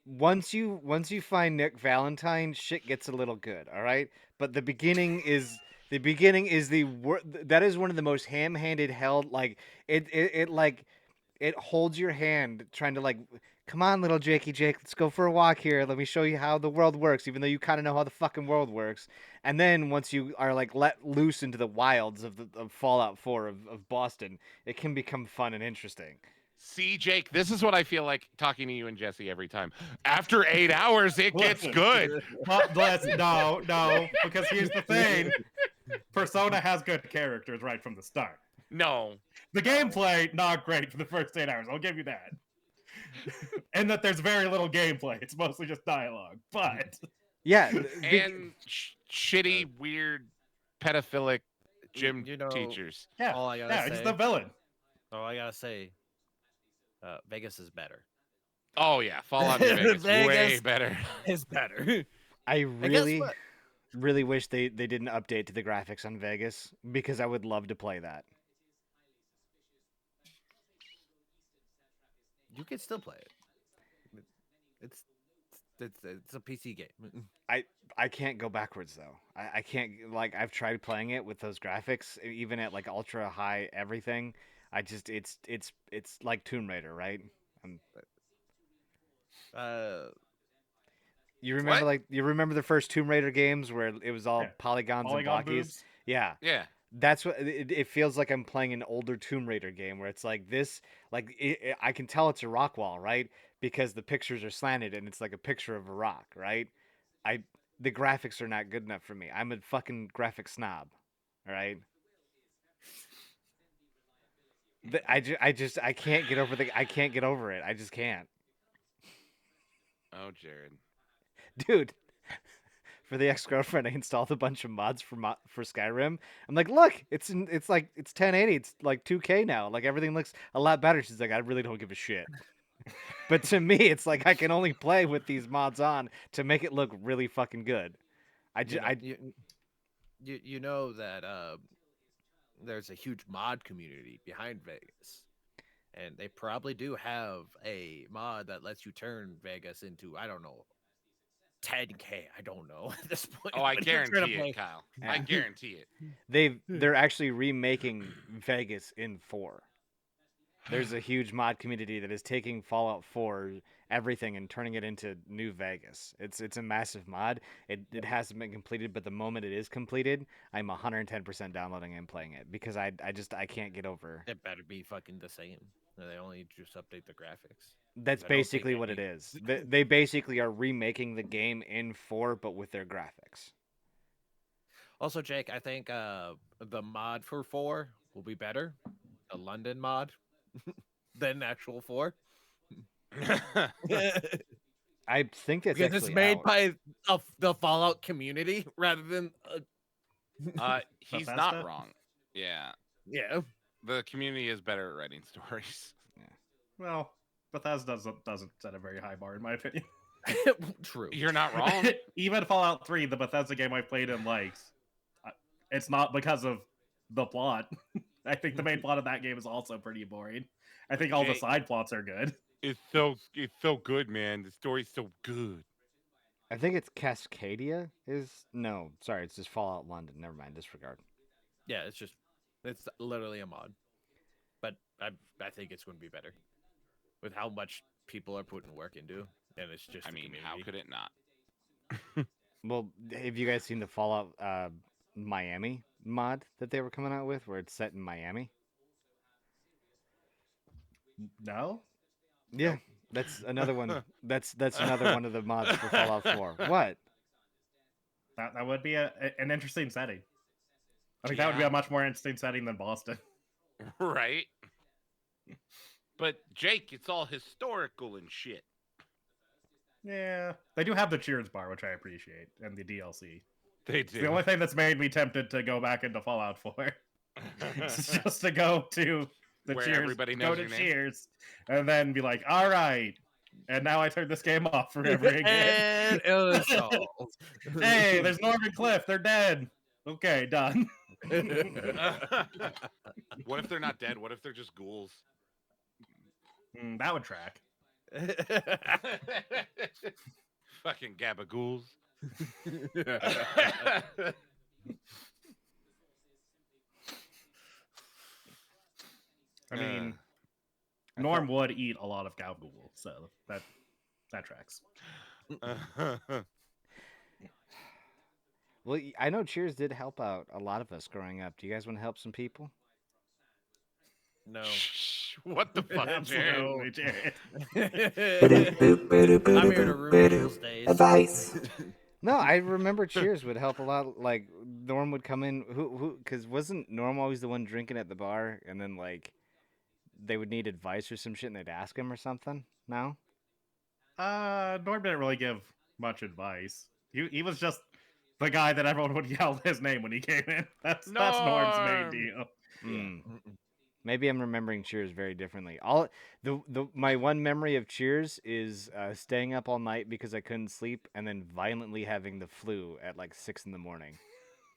once you find Nick Valentine, shit gets a little good, all right? But the beginning is that is one of the most ham-handed held, like it like it holds your hand trying to like, come on little Jakey Jake, let's go for a walk here. Let me show you how the world works, even though you kind of know how the fucking world works. And then once you are like let loose into the wilds of Fallout 4 of Boston, it can become fun and interesting. See, Jake, this is what I feel like talking to you and Jesse every time. After 8 hours, it gets Listen. good. No, because here's the thing. Persona has good characters right from the start. No. The gameplay, not great for the first 8 hours. I'll give you that. And that there's very little gameplay. It's mostly just dialogue. But Yeah, And shitty, weird, pedophilic gym You know, teachers. yeah, all I gotta yeah, he's say- the villain. Oh, I gotta say, Vegas is better. Oh yeah, Fallout New Vegas, way Vegas. better. Is better. I And guess really what? really wish they didn't update to the graphics on Vegas, because I would love to play that. You can still play it. It's a PC game. I can't go backwards though. I can't, like, I've tried playing it with those graphics, even at like ultra high everything. I just it's like Tomb Raider, right? You remember What? you remember the first Tomb Raider games where it was all Yeah. polygons Polygon and blockies? boobs. Yeah. Yeah. That's what it feels like. I'm playing an older Tomb Raider game where it's like this, like I can tell it's a rock wall, right? Because the pictures are slanted and it's like a picture of a rock, right? The graphics are not good enough for me. I'm a fucking graphic snob, all right? I can't get over I can't get over it. I just can't, Oh, Jared. dude. For the ex-girlfriend, I installed a bunch of mods for Skyrim. I'm like, look, it's 1080. It's like 2K now. Like everything looks a lot better. She's like, I really don't give a shit. But to me, it's like I can only play with these mods on to make it look really fucking good. You know that there's a huge mod community behind Vegas, and they probably do have a mod that lets you turn Vegas into, I don't know, 10K. I don't know at this point. Oh, I but you're trying to guarantee play- it, Kyle. I Yeah. guarantee it. They're actually remaking Vegas in 4. There's a huge mod community that is taking Fallout 4 everything and turning it into New Vegas. It's a massive mod. It hasn't been completed, but the moment it is completed, I'm 110% downloading and playing it because I can't get over. It better be fucking the same. They only just update the graphics. That's I don't think basically they what it need- is. They basically are remaking the game in 4 but with their graphics. Also, Jake, I think the mod for 4 will be better, the London mod, than actual 4. I think that's Because actually it's made out. by the Fallout community rather than He's Bethesda? not wrong. Yeah. yeah. The community is better at writing stories. Well, Bethesda doesn't set a very high bar in my opinion. True. You're not wrong. Even Fallout 3, the Bethesda game I played in like it's not because of the plot. I think the main plot of that game is also pretty boring. I think all the Jake- side plots are good. It's so good, man. The story's so good. I think it's Cascadia. No, sorry, it's just Fallout London. Never mind, disregard. Yeah, it's literally a mod, but I think it's going to be better with how much people are putting work into, and it's just I the mean, community. how could it not? Well, have you guys seen the Fallout Miami mod that they were coming out with, where it's set in Miami? No? Yeah, that's another one. That's another one of the mods for Fallout 4. What? That would be an interesting setting. I think that would be Yeah. a much more interesting setting than Boston. Right? But Jake, it's all historical and shit. Yeah. They do have the Cheers bar, which I appreciate, and the DLC. They It's do. the only thing that's made me tempted to go back into Fallout 4. It's just to go to the Where Cheers, everybody go knows to your name. Cheers, and then be like, all right. And now I turn this game off forever again. And it was solved. Hey, there's Norman Cliff. They're dead. Okay, done. What if they're not dead? What if they're just ghouls? That would track. Fucking gabagools. I mean, I Norm would eat a lot of gabagool, so that tracks. Well, I know Cheers did help out a lot of us growing up. Do you guys want to help some people? No. What the fuck, Jared? Absolutely, Jared. I'm here to ruin people's days. Advice. No, I remember Cheers would help a lot. Like Norm would come in, because wasn't Norm always the one drinking at the bar, and then like they would need advice or some shit, and they'd ask him or something. No. Norm didn't really give much advice. He was just the guy that everyone would yell his name when he came in. That's Norm's main Norm! deal. Mm. Maybe I'm remembering Cheers very differently. All my one memory of Cheers is staying up all night because I couldn't sleep, and then violently having the flu at like 6 in the morning.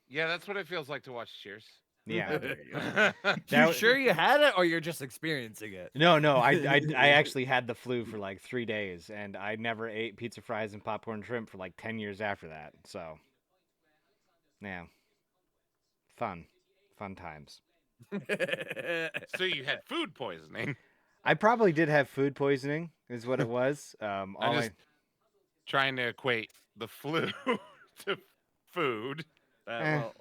Yeah, that's what it feels like to watch Cheers. Yeah. You sure you had it, or you're just experiencing it? No, I actually had the flu for like 3 days, and I never ate pizza fries and popcorn shrimp for like 10 years after that. So, yeah, fun times. So you had food poisoning. I probably did have food poisoning, is what it was. I'm just trying to equate the flu to food. Well,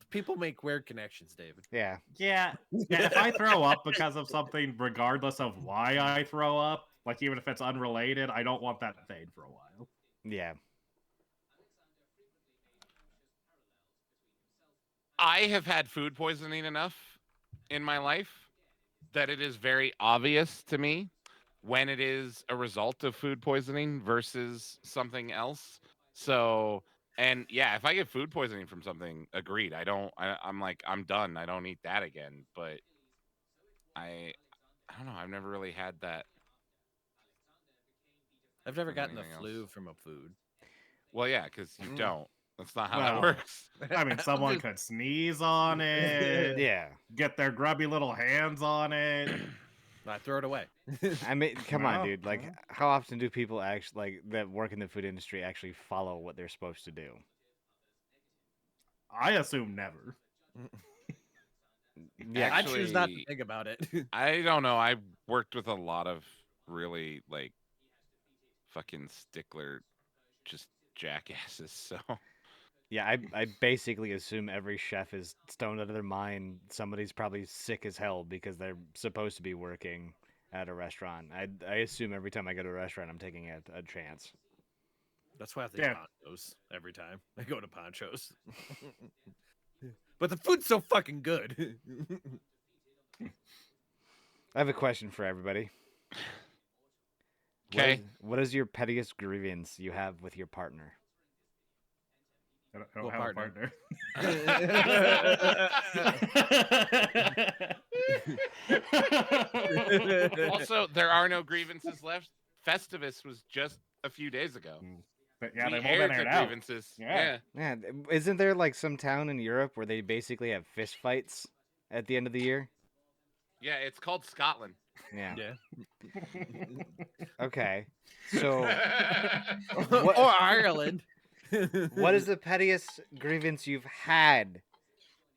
people make weird connections, David. Yeah. Yeah. If I throw up because of something, regardless of why I throw up, like even if it's unrelated, I don't want that to fade for a while. Yeah. I have had food poisoning enough in my life that it is very obvious to me when it is a result of food poisoning versus something else. So, and yeah, if I get food poisoning from something, agreed. I'm like, I'm done. I don't eat that again. But I don't know. I've never really had that. I've never From gotten the anything flu else. from a food. Well, yeah, because you Mm. don't. That's not how Well, that works. I mean, someone could sneeze on it, Yeah. get their grubby little hands on it. I throw it away. I mean, come on, Well, dude. Like, how often do people actually like that work in the food industry actually follow what they're supposed to do? I assume never. Yeah. I choose not to Actually, think about it. I don't know. I worked with a lot of really like fucking stickler, just jackasses. So Yeah, I basically assume every chef is stoned out of their mind. Somebody's probably sick as hell because they're supposed to be working at a restaurant. I assume every time I go to a restaurant, I'm taking a chance. That's why I think Yeah. Ponchos every time I go to Ponchos. But the food's so fucking good. I have a question for everybody. okay, What is your pettiest grievance you have with your partner? I don't Well, have partner. a partner. also there are no grievances left. Festivus was just a few days ago. But yeah, we they've all aired been the aired out. grievances. Yeah. Yeah, isn't there like some town in Europe where they basically have fist fights at the end of the year? Yeah, it's called Scotland. Yeah. Yeah. Okay. So Or Ireland. what is the pettiest grievance you've had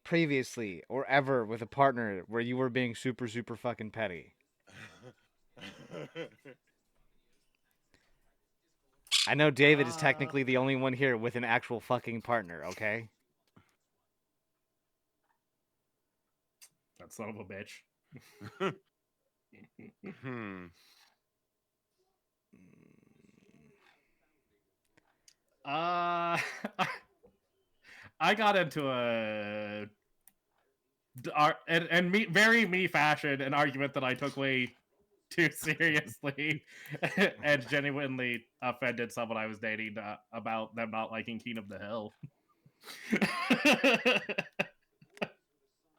previously or ever with a partner where you were being super, super fucking petty? I know David is technically the only one here with an actual fucking partner, okay? That son of a bitch. Hmm. I got into very me fashion an argument that I took way too seriously and genuinely offended someone I was dating about them not liking King of the Hill.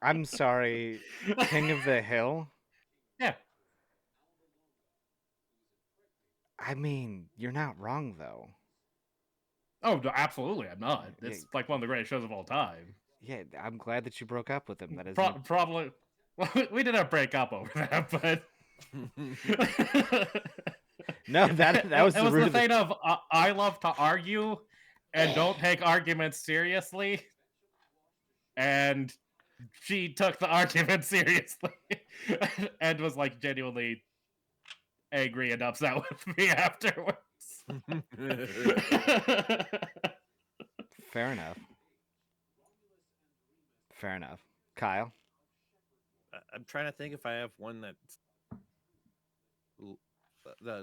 I'm sorry, King of the Hill? Yeah. I mean, you're not wrong though. Oh, no, absolutely, I'm not. Yeah. It's like one of the greatest shows of all time. Yeah, I'm glad that you broke up with him. That is Probably. Well, we didn't break up over that, but no, that was it the was root the of the thing of I love to argue and don't take arguments seriously, and she took the argument seriously and was like genuinely angry and upset with me afterwards. Fair enough. Fair enough. Kyle? I'm trying to think if I have one that's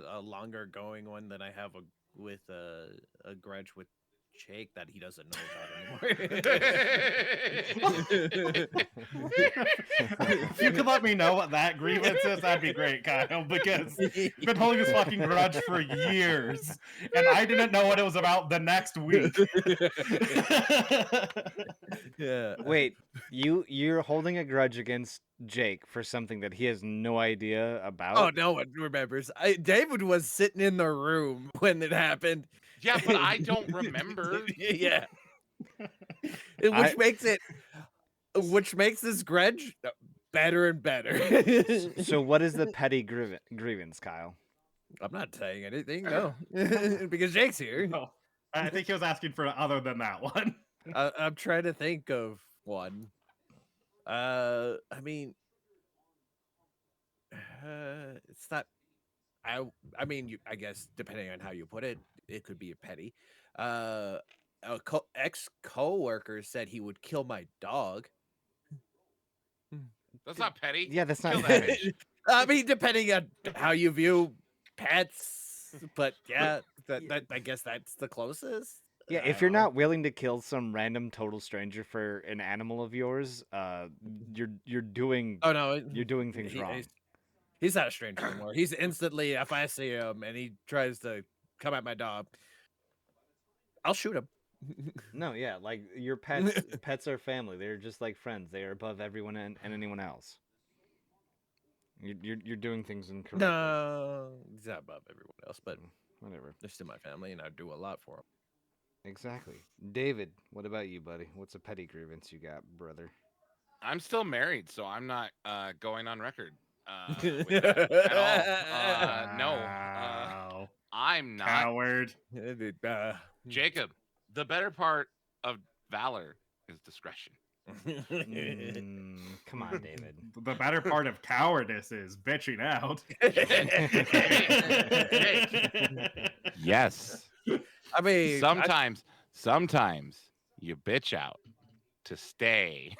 a longer going one than I have with a grudge with Jake that he doesn't know about anymore. If you could let me know what that grievance is, that'd be great, Kyle, because you've been holding this fucking grudge for years, and I didn't know what it was about the next week. Yeah. Wait, you're holding a grudge against Jake for something that he has no idea about? Oh, no one remembers. David was sitting in the room when it happened. Yeah, but I don't remember. Yeah. Which makes this grudge better and better. So what is the petty grievance, Kyle? I'm not saying anything, no. Because Jake's here. No, I think he was asking for other than that one. I'm trying to think of one. I mean, it's not. I mean, I guess depending on how you put it, it could be a petty. A ex-coworker said he would kill my dog. That's not petty. Yeah, that's not Kill that petty. bitch. I mean, depending on how you view pets, but yeah, I guess that's the closest. Yeah, if you're not willing to kill some random total stranger for an animal of yours, you're doing Oh no, you're doing things wrong. He's not a stranger anymore. He's instantly, if I see him and he tries to come at my dog, I'll shoot him. No, yeah, like your pets are family. They're just like friends. They are above everyone and anyone else. You're doing things incorrectly. No, he's not above everyone else, but Whatever. they're still my family, and I do a lot for them. Exactly. David, what about you, buddy? What's a petty grievance you got, brother? I'm still married, so I'm not going on record with that at all. No, Wow. I'm not. Coward. Jacob, the better part of valor is discretion. Come on, David. The better part of cowardice is bitching out. Yes. I mean, Sometimes you bitch out to stay.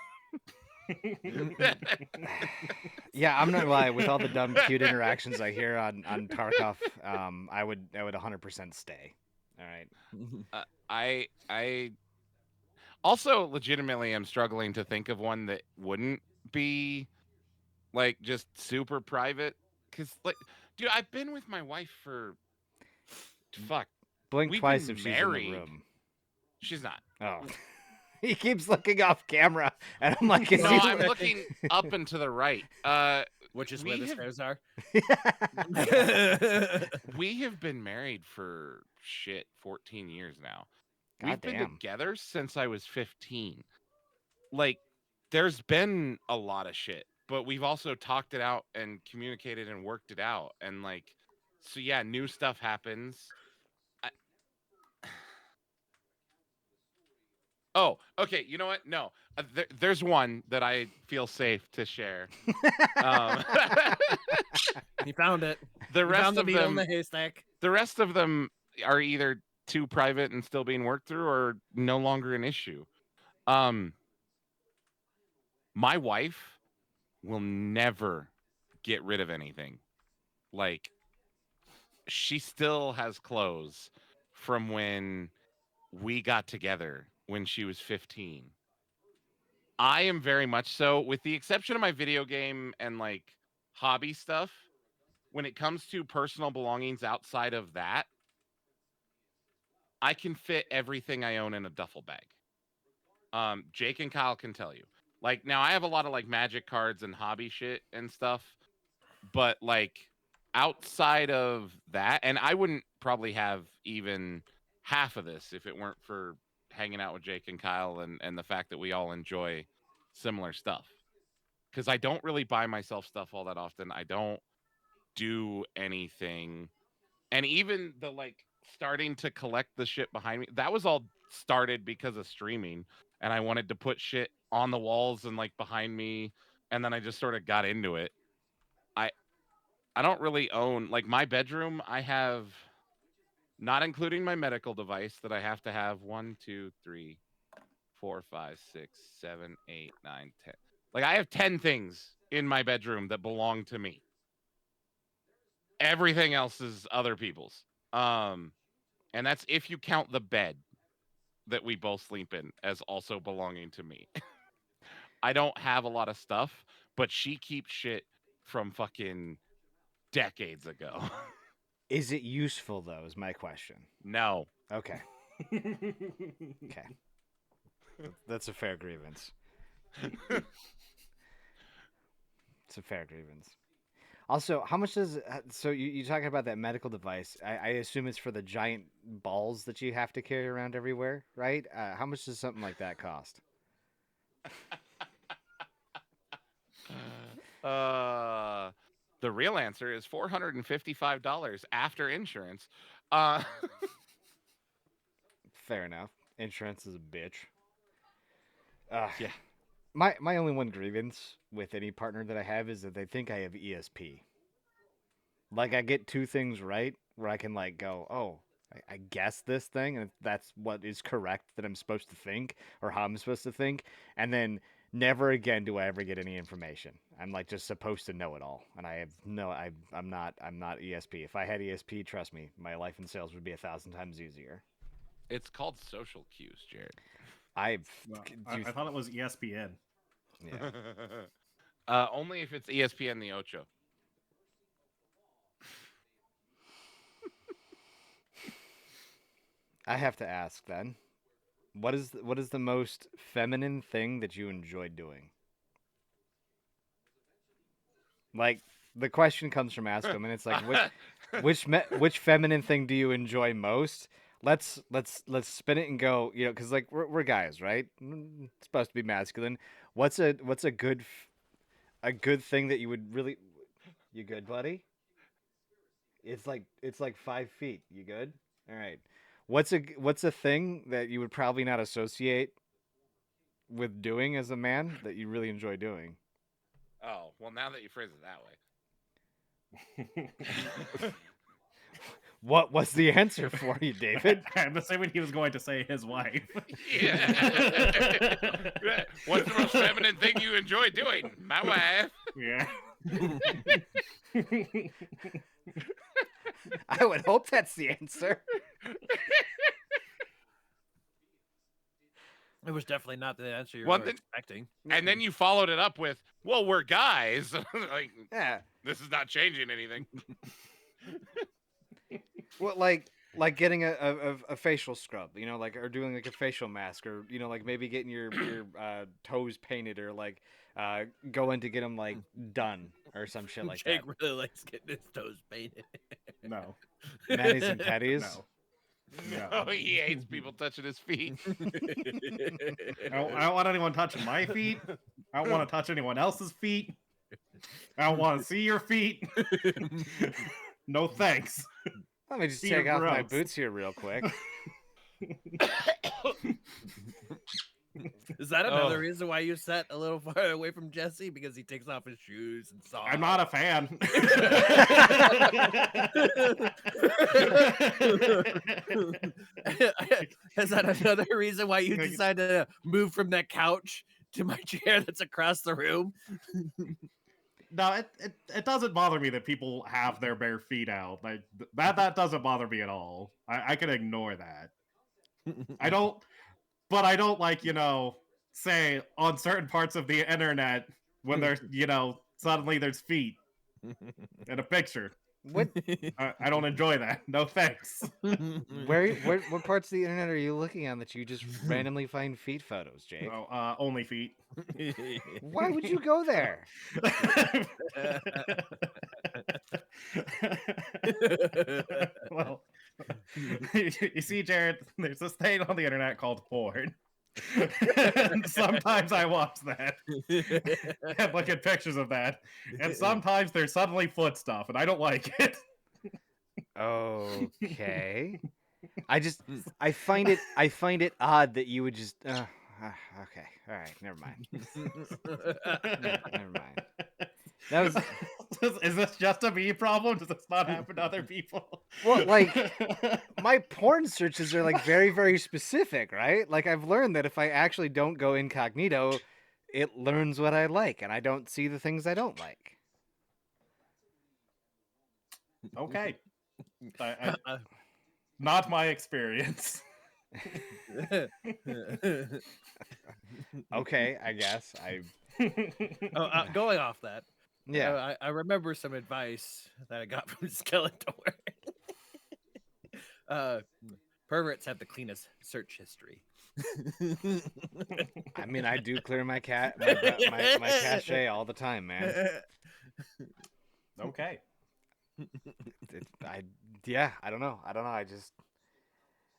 Yeah, I'm not gonna lie. With all the dumb, cute interactions I hear on Tarkov, I would 100% stay. All right. I also legitimately am struggling to think of one that wouldn't be like just super private. Cause like, dude, I've been with my wife for fuck. Blink We've twice been if she's in married. the room. She's not. Oh. He keeps looking off camera, and I'm like, is No, he... I'm looking up and to the right. which is where the we have- stairs are. we have been married for 14 years now. We've been Goddamn. together since I was 15. Like, there's been a lot of shit, but we've also talked it out and communicated and worked it out. And like, so yeah, new stuff happens. I, oh, okay. You know what? No, there's one that I feel safe to share. Um, He found it. the He rest found the of needle in them, the haystack. the rest of them are either too private and still being worked through, or no longer an issue. Um, my wife will never get rid of anything. Like, she still has clothes from when we got together when she was 15. I am very much so, with the exception of my video game and like hobby stuff. When it comes to personal belongings outside of that, I can fit everything I own in a duffel bag. Jake and Kyle can tell you. Like, now I have a lot of like magic cards and hobby shit and stuff, but like outside of that, and I wouldn't probably have even half of this if it weren't for hanging out with Jake and Kyle and the fact that we all enjoy similar stuff. Because I don't really buy myself stuff all that often. I don't do anything. And even the like starting to collect the shit behind me, that was all started because of streaming. And I wanted to put shit on the walls and like behind me. And then I just sort of got into it. I I don't really own like my bedroom. I have, not including my medical device that I have to have, 1, 2, 3, 4, 5, 6, 7, 8, 9, 10. Like, I have 10 things in my bedroom that belong to me. Everything else is other people's. And that's if you count the bed that we both sleep in as also belonging to me. I don't have a lot of stuff, but she keeps shit from fucking decades ago. Is it useful though? Is my question. No. Okay. Okay. That's a fair grievance. It's a fair grievance. Also, how much does so you talking about that medical device? I assume it's for the giant balls that you have to carry around everywhere, right? How much does something like that cost? Uh, the real answer is $455 after insurance. Uh, Fair enough. Insurance is a bitch. Uh, yeah. my only one grievance with any partner that I have is that they think I have ESP. Like I get two things right where I can like go, oh, I guess this thing, and that's what is correct that I'm supposed to think or how I'm supposed to think, and then never again do I ever get any information. I'm like just supposed to know it all, and I have no, I'm not ESP. If I had ESP, trust me, my life in sales would be 1,000 times easier. It's called social cues, Jared. I've, Well, do you I thought it was ESPN. yeah. Only if it's ESPN the Ocho. I have to ask then. What is the most feminine thing that you enjoy doing? Like the question comes from Ask 'em, and it's like which feminine thing do you enjoy most? Let's spin it and go. You know, because like we're guys, right? It's supposed to be masculine. What's a good thing that you would really? You good, buddy? It's like 5 feet. You good? All right. What's a thing that you would probably not associate with doing as a man that you really enjoy doing? Oh, well, now that you phrase it that way. What was the answer for you, David? I'm assuming he was going to say his wife. Yeah. What's the most feminine thing you enjoy doing? My wife. Yeah. I would hope that's the answer. It was definitely not the answer you One were thing- expecting. And then you followed it up with, well, we're guys. Like, Yeah. this is not changing anything. Well, like getting a facial scrub, you know, like or doing like a facial mask, or you know, like maybe getting your toes painted, or like going to get them like done or some shit like Jake that. really likes getting his toes painted. No. Manis and petties. No. No, he hates people touching his feet. I don't want anyone touching my feet. I don't want to touch anyone else's feet. I don't want to see your feet. No thanks. Let me just Feet are take off my gross. boots here real quick. Is that another Oh. reason why you sat a little far away from Jesse? Because he takes off his shoes and socks. I'm not a fan. Is that another reason why you decided to move from that couch to my chair that's across the room? No, it doesn't bother me that people have their bare feet out. Like that doesn't bother me at all. I can ignore that. I don't, but I don't like, say on certain parts of the internet when there's, suddenly there's feet in a picture. What I don't enjoy that. No thanks. what parts of the internet are you looking on that you just randomly find feet photos, Jake? Oh, only feet. Why would you go there? Well, you see, Jared, there's this thing on the internet called porn. And sometimes I watch that and look at pictures of that, and sometimes there's suddenly foot stuff, and I don't like it. Okay. I find it odd that you would just okay. All right, never mind. Never mind. That was Is this just a me problem? Does this not happen to other people? Well, like, my porn searches are like very, very specific, right? Like I've learned that if I actually don't go incognito, it learns what I like, and I don't see the things I don't like. Okay. Not my experience. Okay, I guess Going off that, yeah. I remember some advice that I got from Skeletor. Perverts have the cleanest search history. I mean, I do clear my my cache all the time, man. Okay. I don't know. I just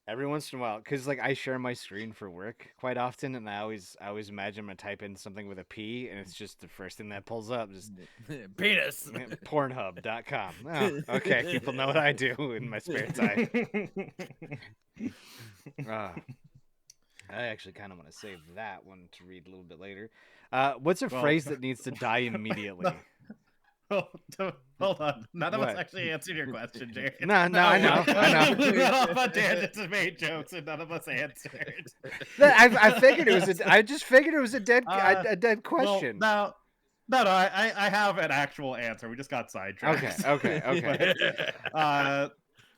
every once in a while, because like I share my screen for work quite often, and I always imagine I'm gonna type in something with a P, and it's just the first thing that pulls up, just Penis. Pornhub.com. Oh, okay, people know what I do in my spare time. I actually kind of want to save that one to read a little bit later. What's a phrase that needs to die immediately? Hold on. None of us What? actually answered your question, Jared. No, I know. We went off on tangents and made jokes, and none of us answered. I figured it was. I just figured it was a dead question. Well, no. I have an actual answer. We just got sidetracked. Okay.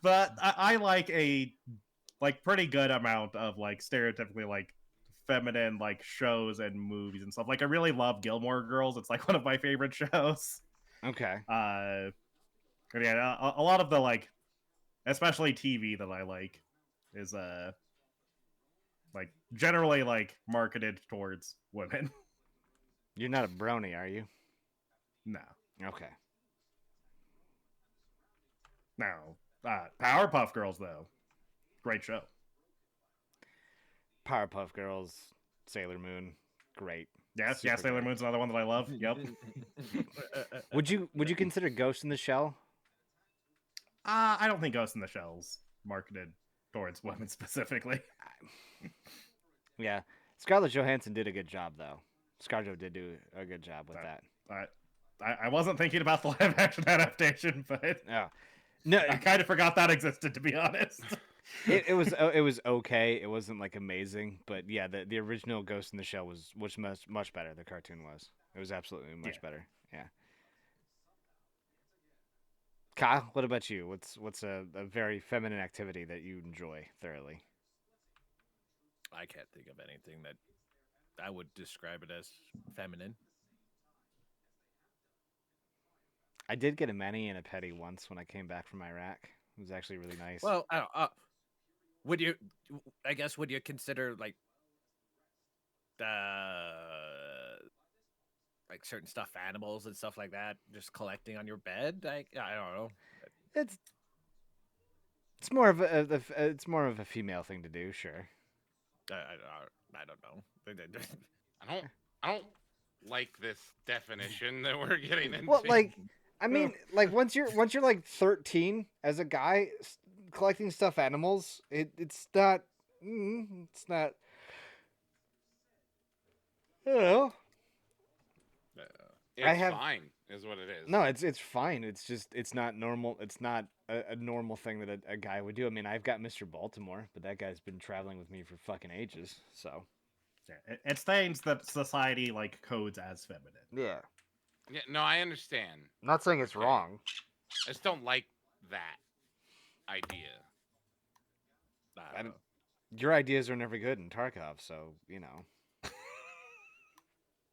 But I like a pretty good amount of stereotypically feminine shows and movies and stuff. Like I really love Gilmore Girls. It's one of my favorite shows. Okay. Yeah, a lot of the especially TV that I like is generally marketed towards women. You're not a brony, are you? No. Okay. No. Powerpuff Girls though. Great show. Powerpuff Girls, Sailor Moon, great. Yes, Super Sailor great. Moon's another one that I love. Yep. Would you consider Ghost in the Shell? I don't think Ghost in the Shell's marketed towards women specifically. Yeah, Scarlett Johansson did a good job though. ScarJo did do a good job with that. I wasn't thinking about the live action adaptation, but Yeah, no, I kind of forgot that existed, to be honest. it was okay. It wasn't amazing, but yeah, the original Ghost in the Shell was much better. The cartoon was. It was absolutely much better. Yeah. Kyle, what about you? What's a very feminine activity that you enjoy thoroughly? I can't think of anything that I would describe it as feminine. I did get a mani and a petty once when I came back from Iraq. It was actually really nice. Well, I don't. Would you? I guess would you consider certain stuffed animals and stuff like that just collecting on your bed? I don't know. It's more of it's more of a female thing to do, sure. I don't know. I don't like this definition that we're getting into. Well, like, I mean, like once you're like 13 as a guy collecting stuffed animals, it's not. It's not. I don't know. it's I have- fine, is what it is. No, it's fine. It's just it's not normal. It's not a normal thing that a guy would do. I mean, I've got Mr. Baltimore, but that guy's been traveling with me for fucking ages. So Yeah, it's things that society like codes as feminine. yeah, Yeah, no, I understand. I'm not saying it's Okay. wrong. I just don't like that idea. I don't know. Your ideas are never good in Tarkov, so you know.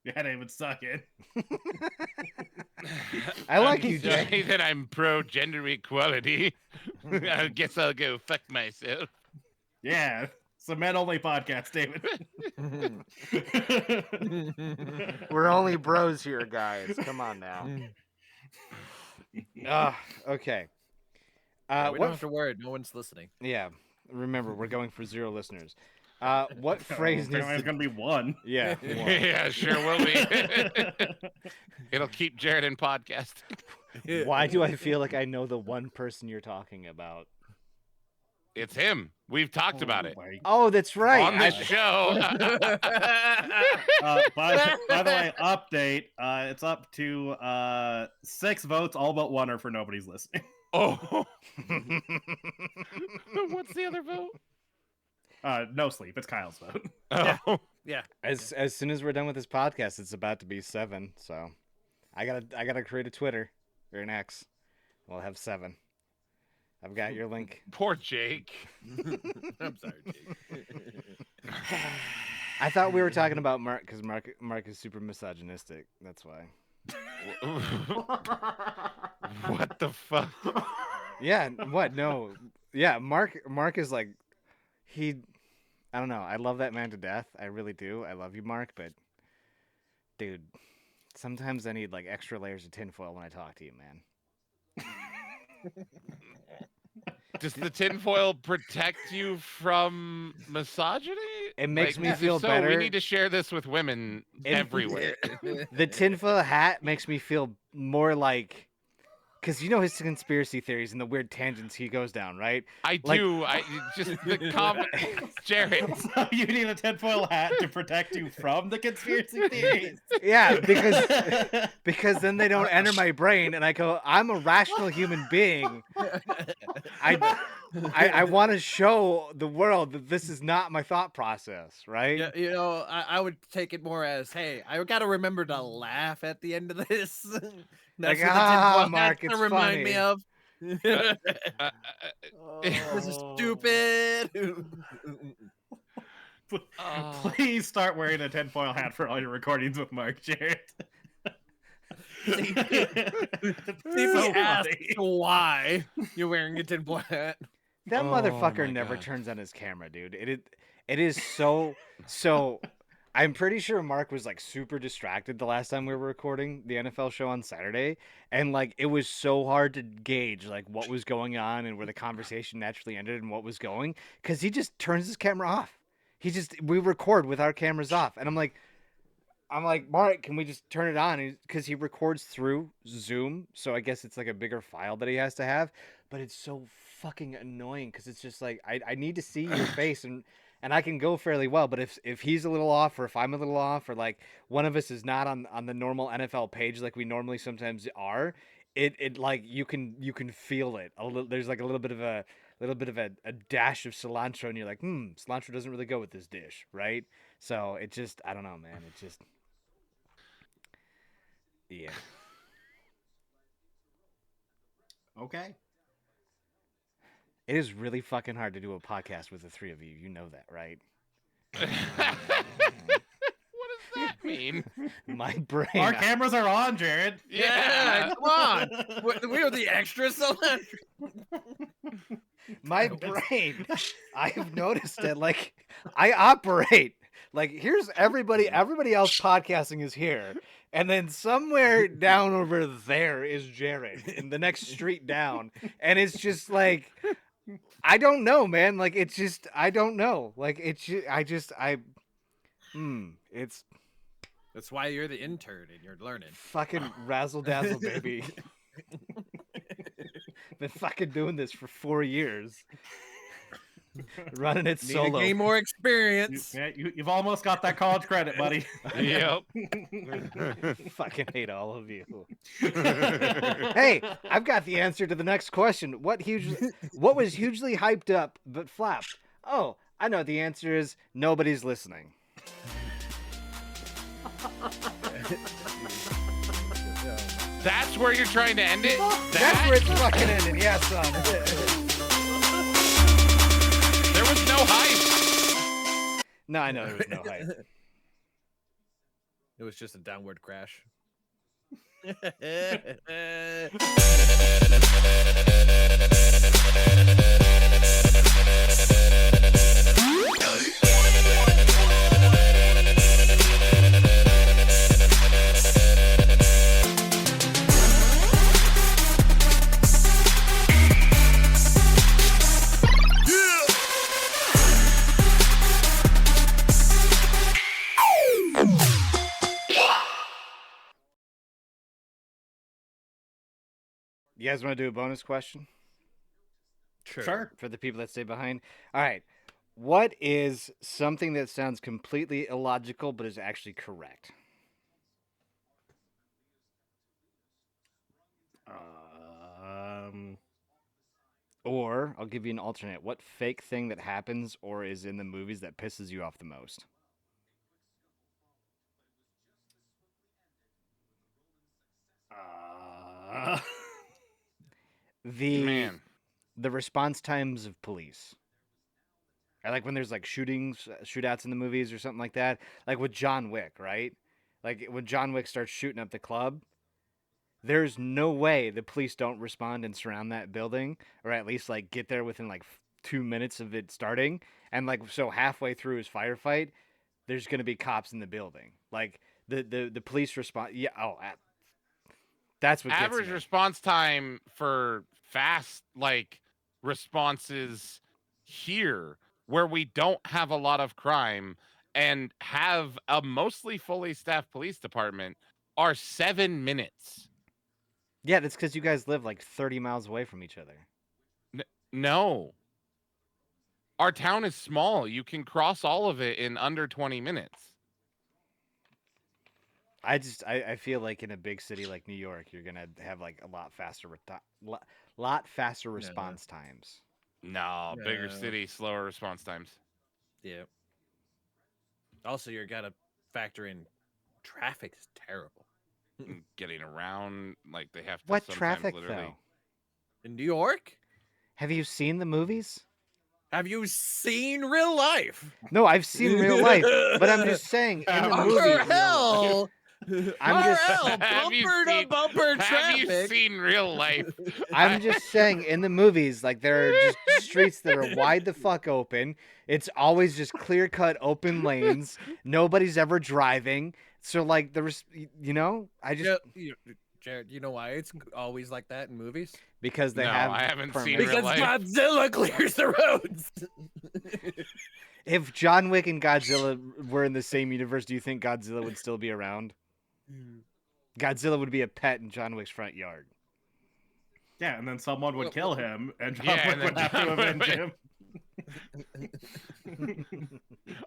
Yeah, they would suck it. I like I'm you, sorry Jay. that I'm pro gender equality. I guess I'll go fuck myself. Yeah, it's a men only podcast, David. We're only bros here, guys. Come on now. Okay. Yeah, we what don't have to worry. No one's listening. Yeah. Remember, we're going for 0 listeners. What phrase needs There's to... gonna be one. Yeah. one. Yeah, sure will be. It'll keep Jared in podcast. Why do I feel like I know the one person you're talking about? It's him. We've talked about it Oh, that's right. on the show. By the way, update. It's up to 6 votes. All but 1 are for nobody's listening. Oh. What's the other vote? No sleep. It's Kyle's vote. Oh. Yeah. As soon as we're done with this podcast, it's about to be 7. So I gotta create a Twitter or an X. We'll have 7. I've got your link. Poor Jake. I'm sorry, Jake. I thought we were talking about Mark because Mark is super misogynistic. That's why. What the fuck? Yeah. What? No. Yeah. Mark is like I don't know. I love that man to death. I really do. I love you, Mark. But dude, sometimes I need like extra layers of tinfoil when I talk to you, man. Does the tinfoil protect you from misogyny? It makes me if feel so, better. We need to share this with women everywhere. The tinfoil hat makes me feel more like, because you know his conspiracy theories and the weird tangents he goes down, right? I Like- do. I just the comment, Jared. So you need a tinfoil hat to protect you from the conspiracy theories. Yeah, because then they don't enter my brain, and I go, I'm a rational human being. I want to show the world that this is not my thought process, right? Yeah, you know, I would take it more as, hey, I got to remember to laugh at the end of this. That's Like, what the tinfoil Mark, hat's gonna it's remind me funny. of. Uh, This is stupid. oh. Please start wearing a tinfoil hat for all your recordings with Mark, Jared. See, So ask funny. why you're wearing a tinfoil hat. That Oh motherfucker my never God. turns on his camera, dude. It is so. I'm pretty sure Mark was like super distracted the last time we were recording the NFL show on Saturday, and like it was so hard to gauge like what was going on and where the conversation naturally ended and what was going, because he just turns his camera off. We record with our cameras off, and I'm like, Mark, can we just turn it on? Because he records through Zoom, so I guess it's like a bigger file that he has to have. But it's so fucking annoying because it's just like I need to see your face and I can go fairly well. But if he's a little off, or if I'm a little off, or like one of us is not on the normal NFL page like we normally sometimes are, it like you can feel it. There's like a little bit of a dash of cilantro, and you're like, cilantro doesn't really go with this dish, right? So it just, I don't know, man. It just, yeah. Okay. It is really fucking hard to do a podcast with the 3 of you. You know that, right? What does that mean? My brain. Our cameras are on, Jared. Yeah, come on. We are the extras. So My brain. I have noticed it. Like, I operate. Like, here's everybody else podcasting is here. And then somewhere down over there is Jared in the next street down. And it's just like, I don't know, man. Like it's just I don't know. Like it's it's That's why you're the intern and you're learning. fucking razzle dazzle, baby. Been fucking doing this for 4 years. Running it Need to solo. gain more experience. You've almost got that college credit, buddy. Yep. Fucking hate all of you. Hey, I've got the answer to the next question. What was hugely hyped up but flapped? Oh, I know the answer is nobody's listening. That's where you're trying to end it? That's where it's fucking ending. Yeah, son. There was no hype. No, I know there was no hype. It was just a downward crash. You guys want to do a bonus question? Sure. For the people that stay behind? All right. What is something that sounds completely illogical but is actually correct? Or I'll give you an alternate. What fake thing that happens or is in the movies that pisses you off the most? The response times of police. I like when there's like shootouts in the movies or something like that. Like with John Wick, right? Like when John Wick starts shooting up the club, there's no way the police don't respond and surround that building, or at least like get there within like 2 minutes of it starting. And like so halfway through his firefight, there's gonna be cops in the building. Like the police respond. Yeah. Oh, that's what average gets me. response time for fast responses here, where we don't have a lot of crime and have a mostly fully staffed police department, are 7 minutes. Yeah, that's because you guys live like 30 miles away from each other. No. Our town is small. You can cross all of it in under 20 minutes. I feel like in a big city like New York, you're gonna have like a lot faster response times. No, bigger city, slower response times. Yeah. Also, you're gotta factor in traffic is terrible. Getting around, like they have to. What sometimes traffic literally... though? In New York? Have you seen the movies? Have you seen real life? No, I've seen real life, but I'm just saying in the movies. Hell, I'm just Have you bumper to seen- bumper Have traffic. you seen real life? I'm just saying in the movies, like there are just streets that are wide the fuck open. It's always just clear cut open lanes. Nobody's ever driving. So like I just Jared, you know why it's always like that in movies? because they No, have I haven't seen permits. real Because life. Godzilla clears the roads. If John Wick and Godzilla were in the same universe, do you think Godzilla would still be around? Godzilla would be a pet in John Wick's front yard. Yeah, and then someone would kill him, and John Yeah, Wick and would then have to John avenge Wick- him.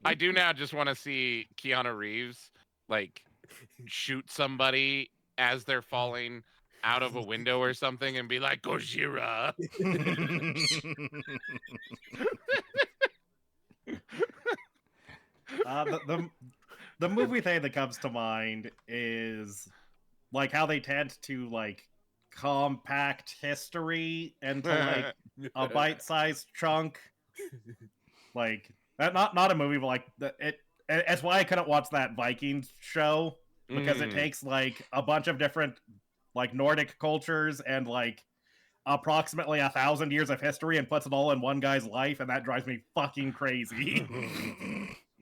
I do now just want to see Keanu Reeves like shoot somebody as they're falling out of a window or something and be like, Gojira. The movie thing that comes to mind is like how they tend to like compact history into like a bite-sized chunk. Like that, not a movie, but like it's why I couldn't watch that Vikings show, because it takes like a bunch of different like Nordic cultures and like approximately 1,000 years of history and puts it all in one guy's life, and that drives me fucking crazy.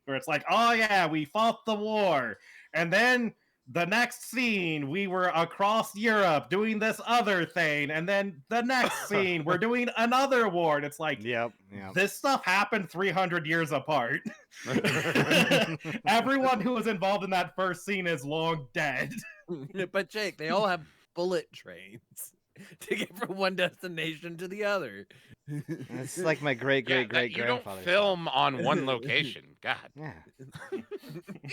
Where it's like, oh yeah, we fought the war, and then the next scene, we were across Europe doing this other thing, and then the next scene, we're doing another war. And it's like, Yep. this stuff happened 300 years apart. Everyone who was involved in that first scene is long dead. But Jake, they all have bullet trains to get from one destination to the other. It's like my great You grandfather. don't film on one location. God. Yeah.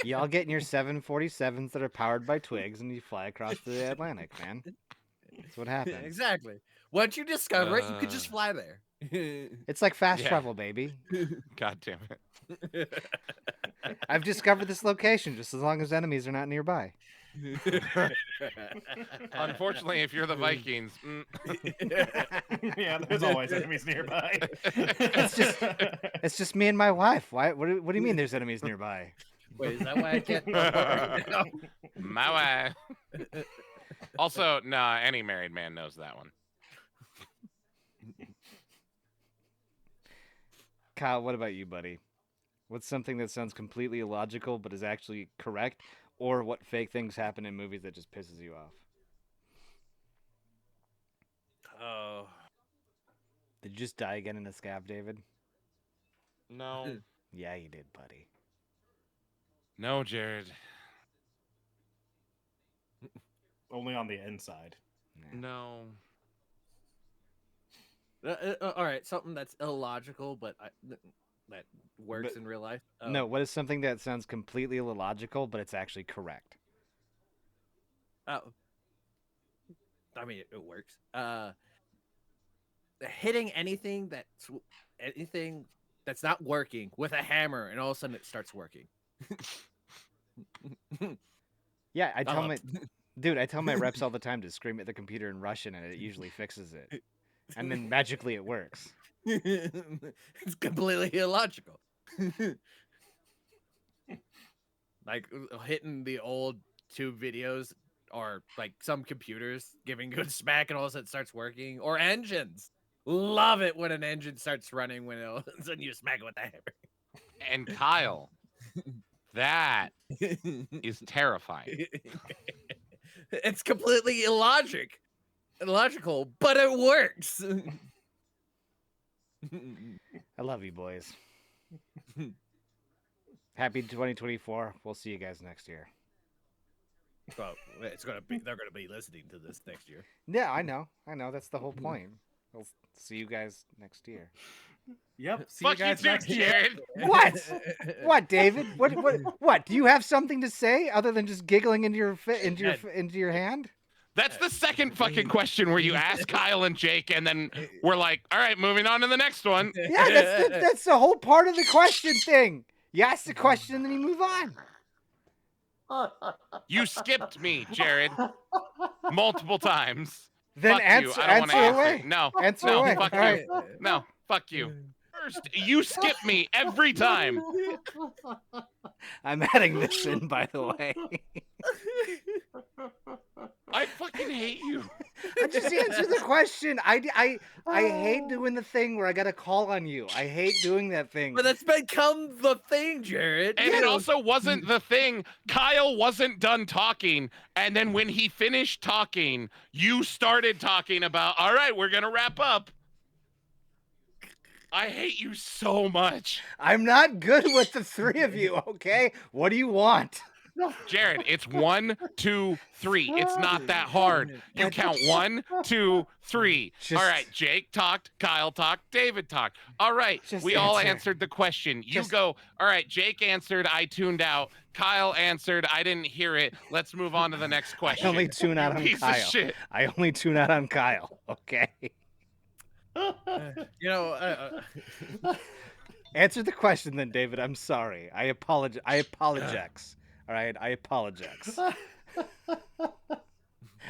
Y'all get in your 747s that are powered by twigs and you fly across the Atlantic, man. That's what happens. Exactly. Once you discover it, you could just fly there. It's like fast Yeah. travel, baby. God damn it. I've discovered this location just as long as enemies are not nearby. Unfortunately, if you're the Vikings, Yeah, there's always enemies nearby. It's just me and my wife. Why? What do you mean there's enemies nearby? Wait, is that why I can't? my wife. Also, nah, any married man knows that one. Kyle, what about you, buddy? What's something that sounds completely illogical but is actually correct? Or what fake things happen in movies that just pisses you off? Oh, Did you just die again in a scav, David? No. Yeah, you did, buddy. No, Jared. Only on the inside. Yeah. No. all right. Something that's illogical, but that works But- in real life. Oh. No, what is something that sounds completely illogical but it's actually correct? Oh. I mean, it works. Hitting anything that's not working with a hammer, and all of a sudden it starts working. Yeah, I tell Uh, I tell my reps all the time to scream at the computer in Russian and it usually fixes it. And then magically it works. It's completely illogical. Like hitting the old tube videos, or like some computers giving good smack and all of a sudden it starts working, or engines. Love it when an engine starts running when all of a sudden you smack it with a hammer. And Kyle, that is terrifying. It's completely illogical, but it works. I love you, boys. Happy 2024. We'll see you guys next year. Well, they're gonna be listening to this next year. Yeah, I know. That's the whole point. We'll see you guys next year. Yep. See Fuck you guys too, next year. Jared. What? What, David? What? Do you have something to say other than just giggling into your hand? That's the second fucking question where you ask Kyle and Jake, and then we're like, all right, moving on to the next one. Yeah, that's the whole part of the question thing. You ask the question and then you move on. You skipped me, Jared, multiple times. Then Fuck answer you. I don't want to answer away. No, Answer no, away. fuck All you. right. No, fuck you. First, you skip me every time. I'm adding this in, by the way. I fucking hate you. I just answer the question. I hate doing the thing where I gotta call on you. I hate doing that thing. But that's become the thing, Jared. And it also wasn't the thing. Kyle wasn't done talking. And then when he finished talking, you started talking about, all right, we're going to wrap up. I hate you so much. I'm not good with the three of you, okay? What do you want? Jared, it's 1, 2, 3. It's not that hard. You count 1, 2, 3. Just- All right, Jake talked, Kyle talked, David talked. All right, Just we all answer. answered the question. You Just- go, all right, Jake answered, I tuned out. Kyle answered, I didn't hear it. Let's move on to the next I question. only tune out on Piece Kyle. of shit. I only tune out on Kyle, okay? You know, Answer the question then, David. I'm sorry. I apologize. All right, I apologize.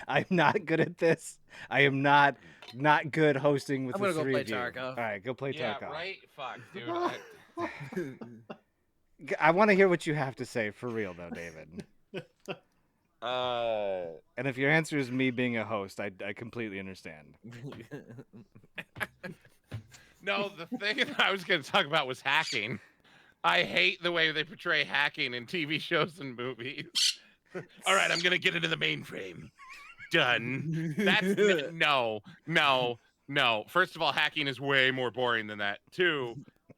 I'm not good at this. I am not good hosting with I'm the gonna go three play of you. Tarkov. All right, go play Yeah, Tarkov. right? Fuck, dude. I want to hear what you have to say for real, though, David. And if your answer is me being a host, I completely understand. No, the thing that I was going to talk about was hacking. I hate the way they portray hacking in TV shows and movies. All right, I'm gonna get into the mainframe. Done. No. First of all, hacking is way more boring than that. Two,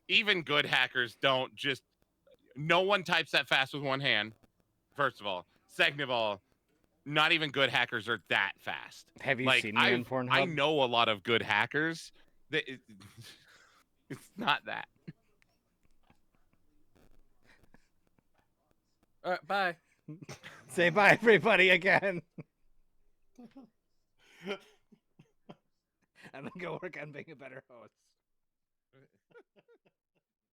even good hackers don't just. No one types that fast with one hand. First of all. Second of all, not even good hackers are that fast. Have you Like seen me on Pornhub? I know a lot of good hackers. That it's not that. All right, bye. Say bye, everybody, again. I'm gonna go work on being a better host.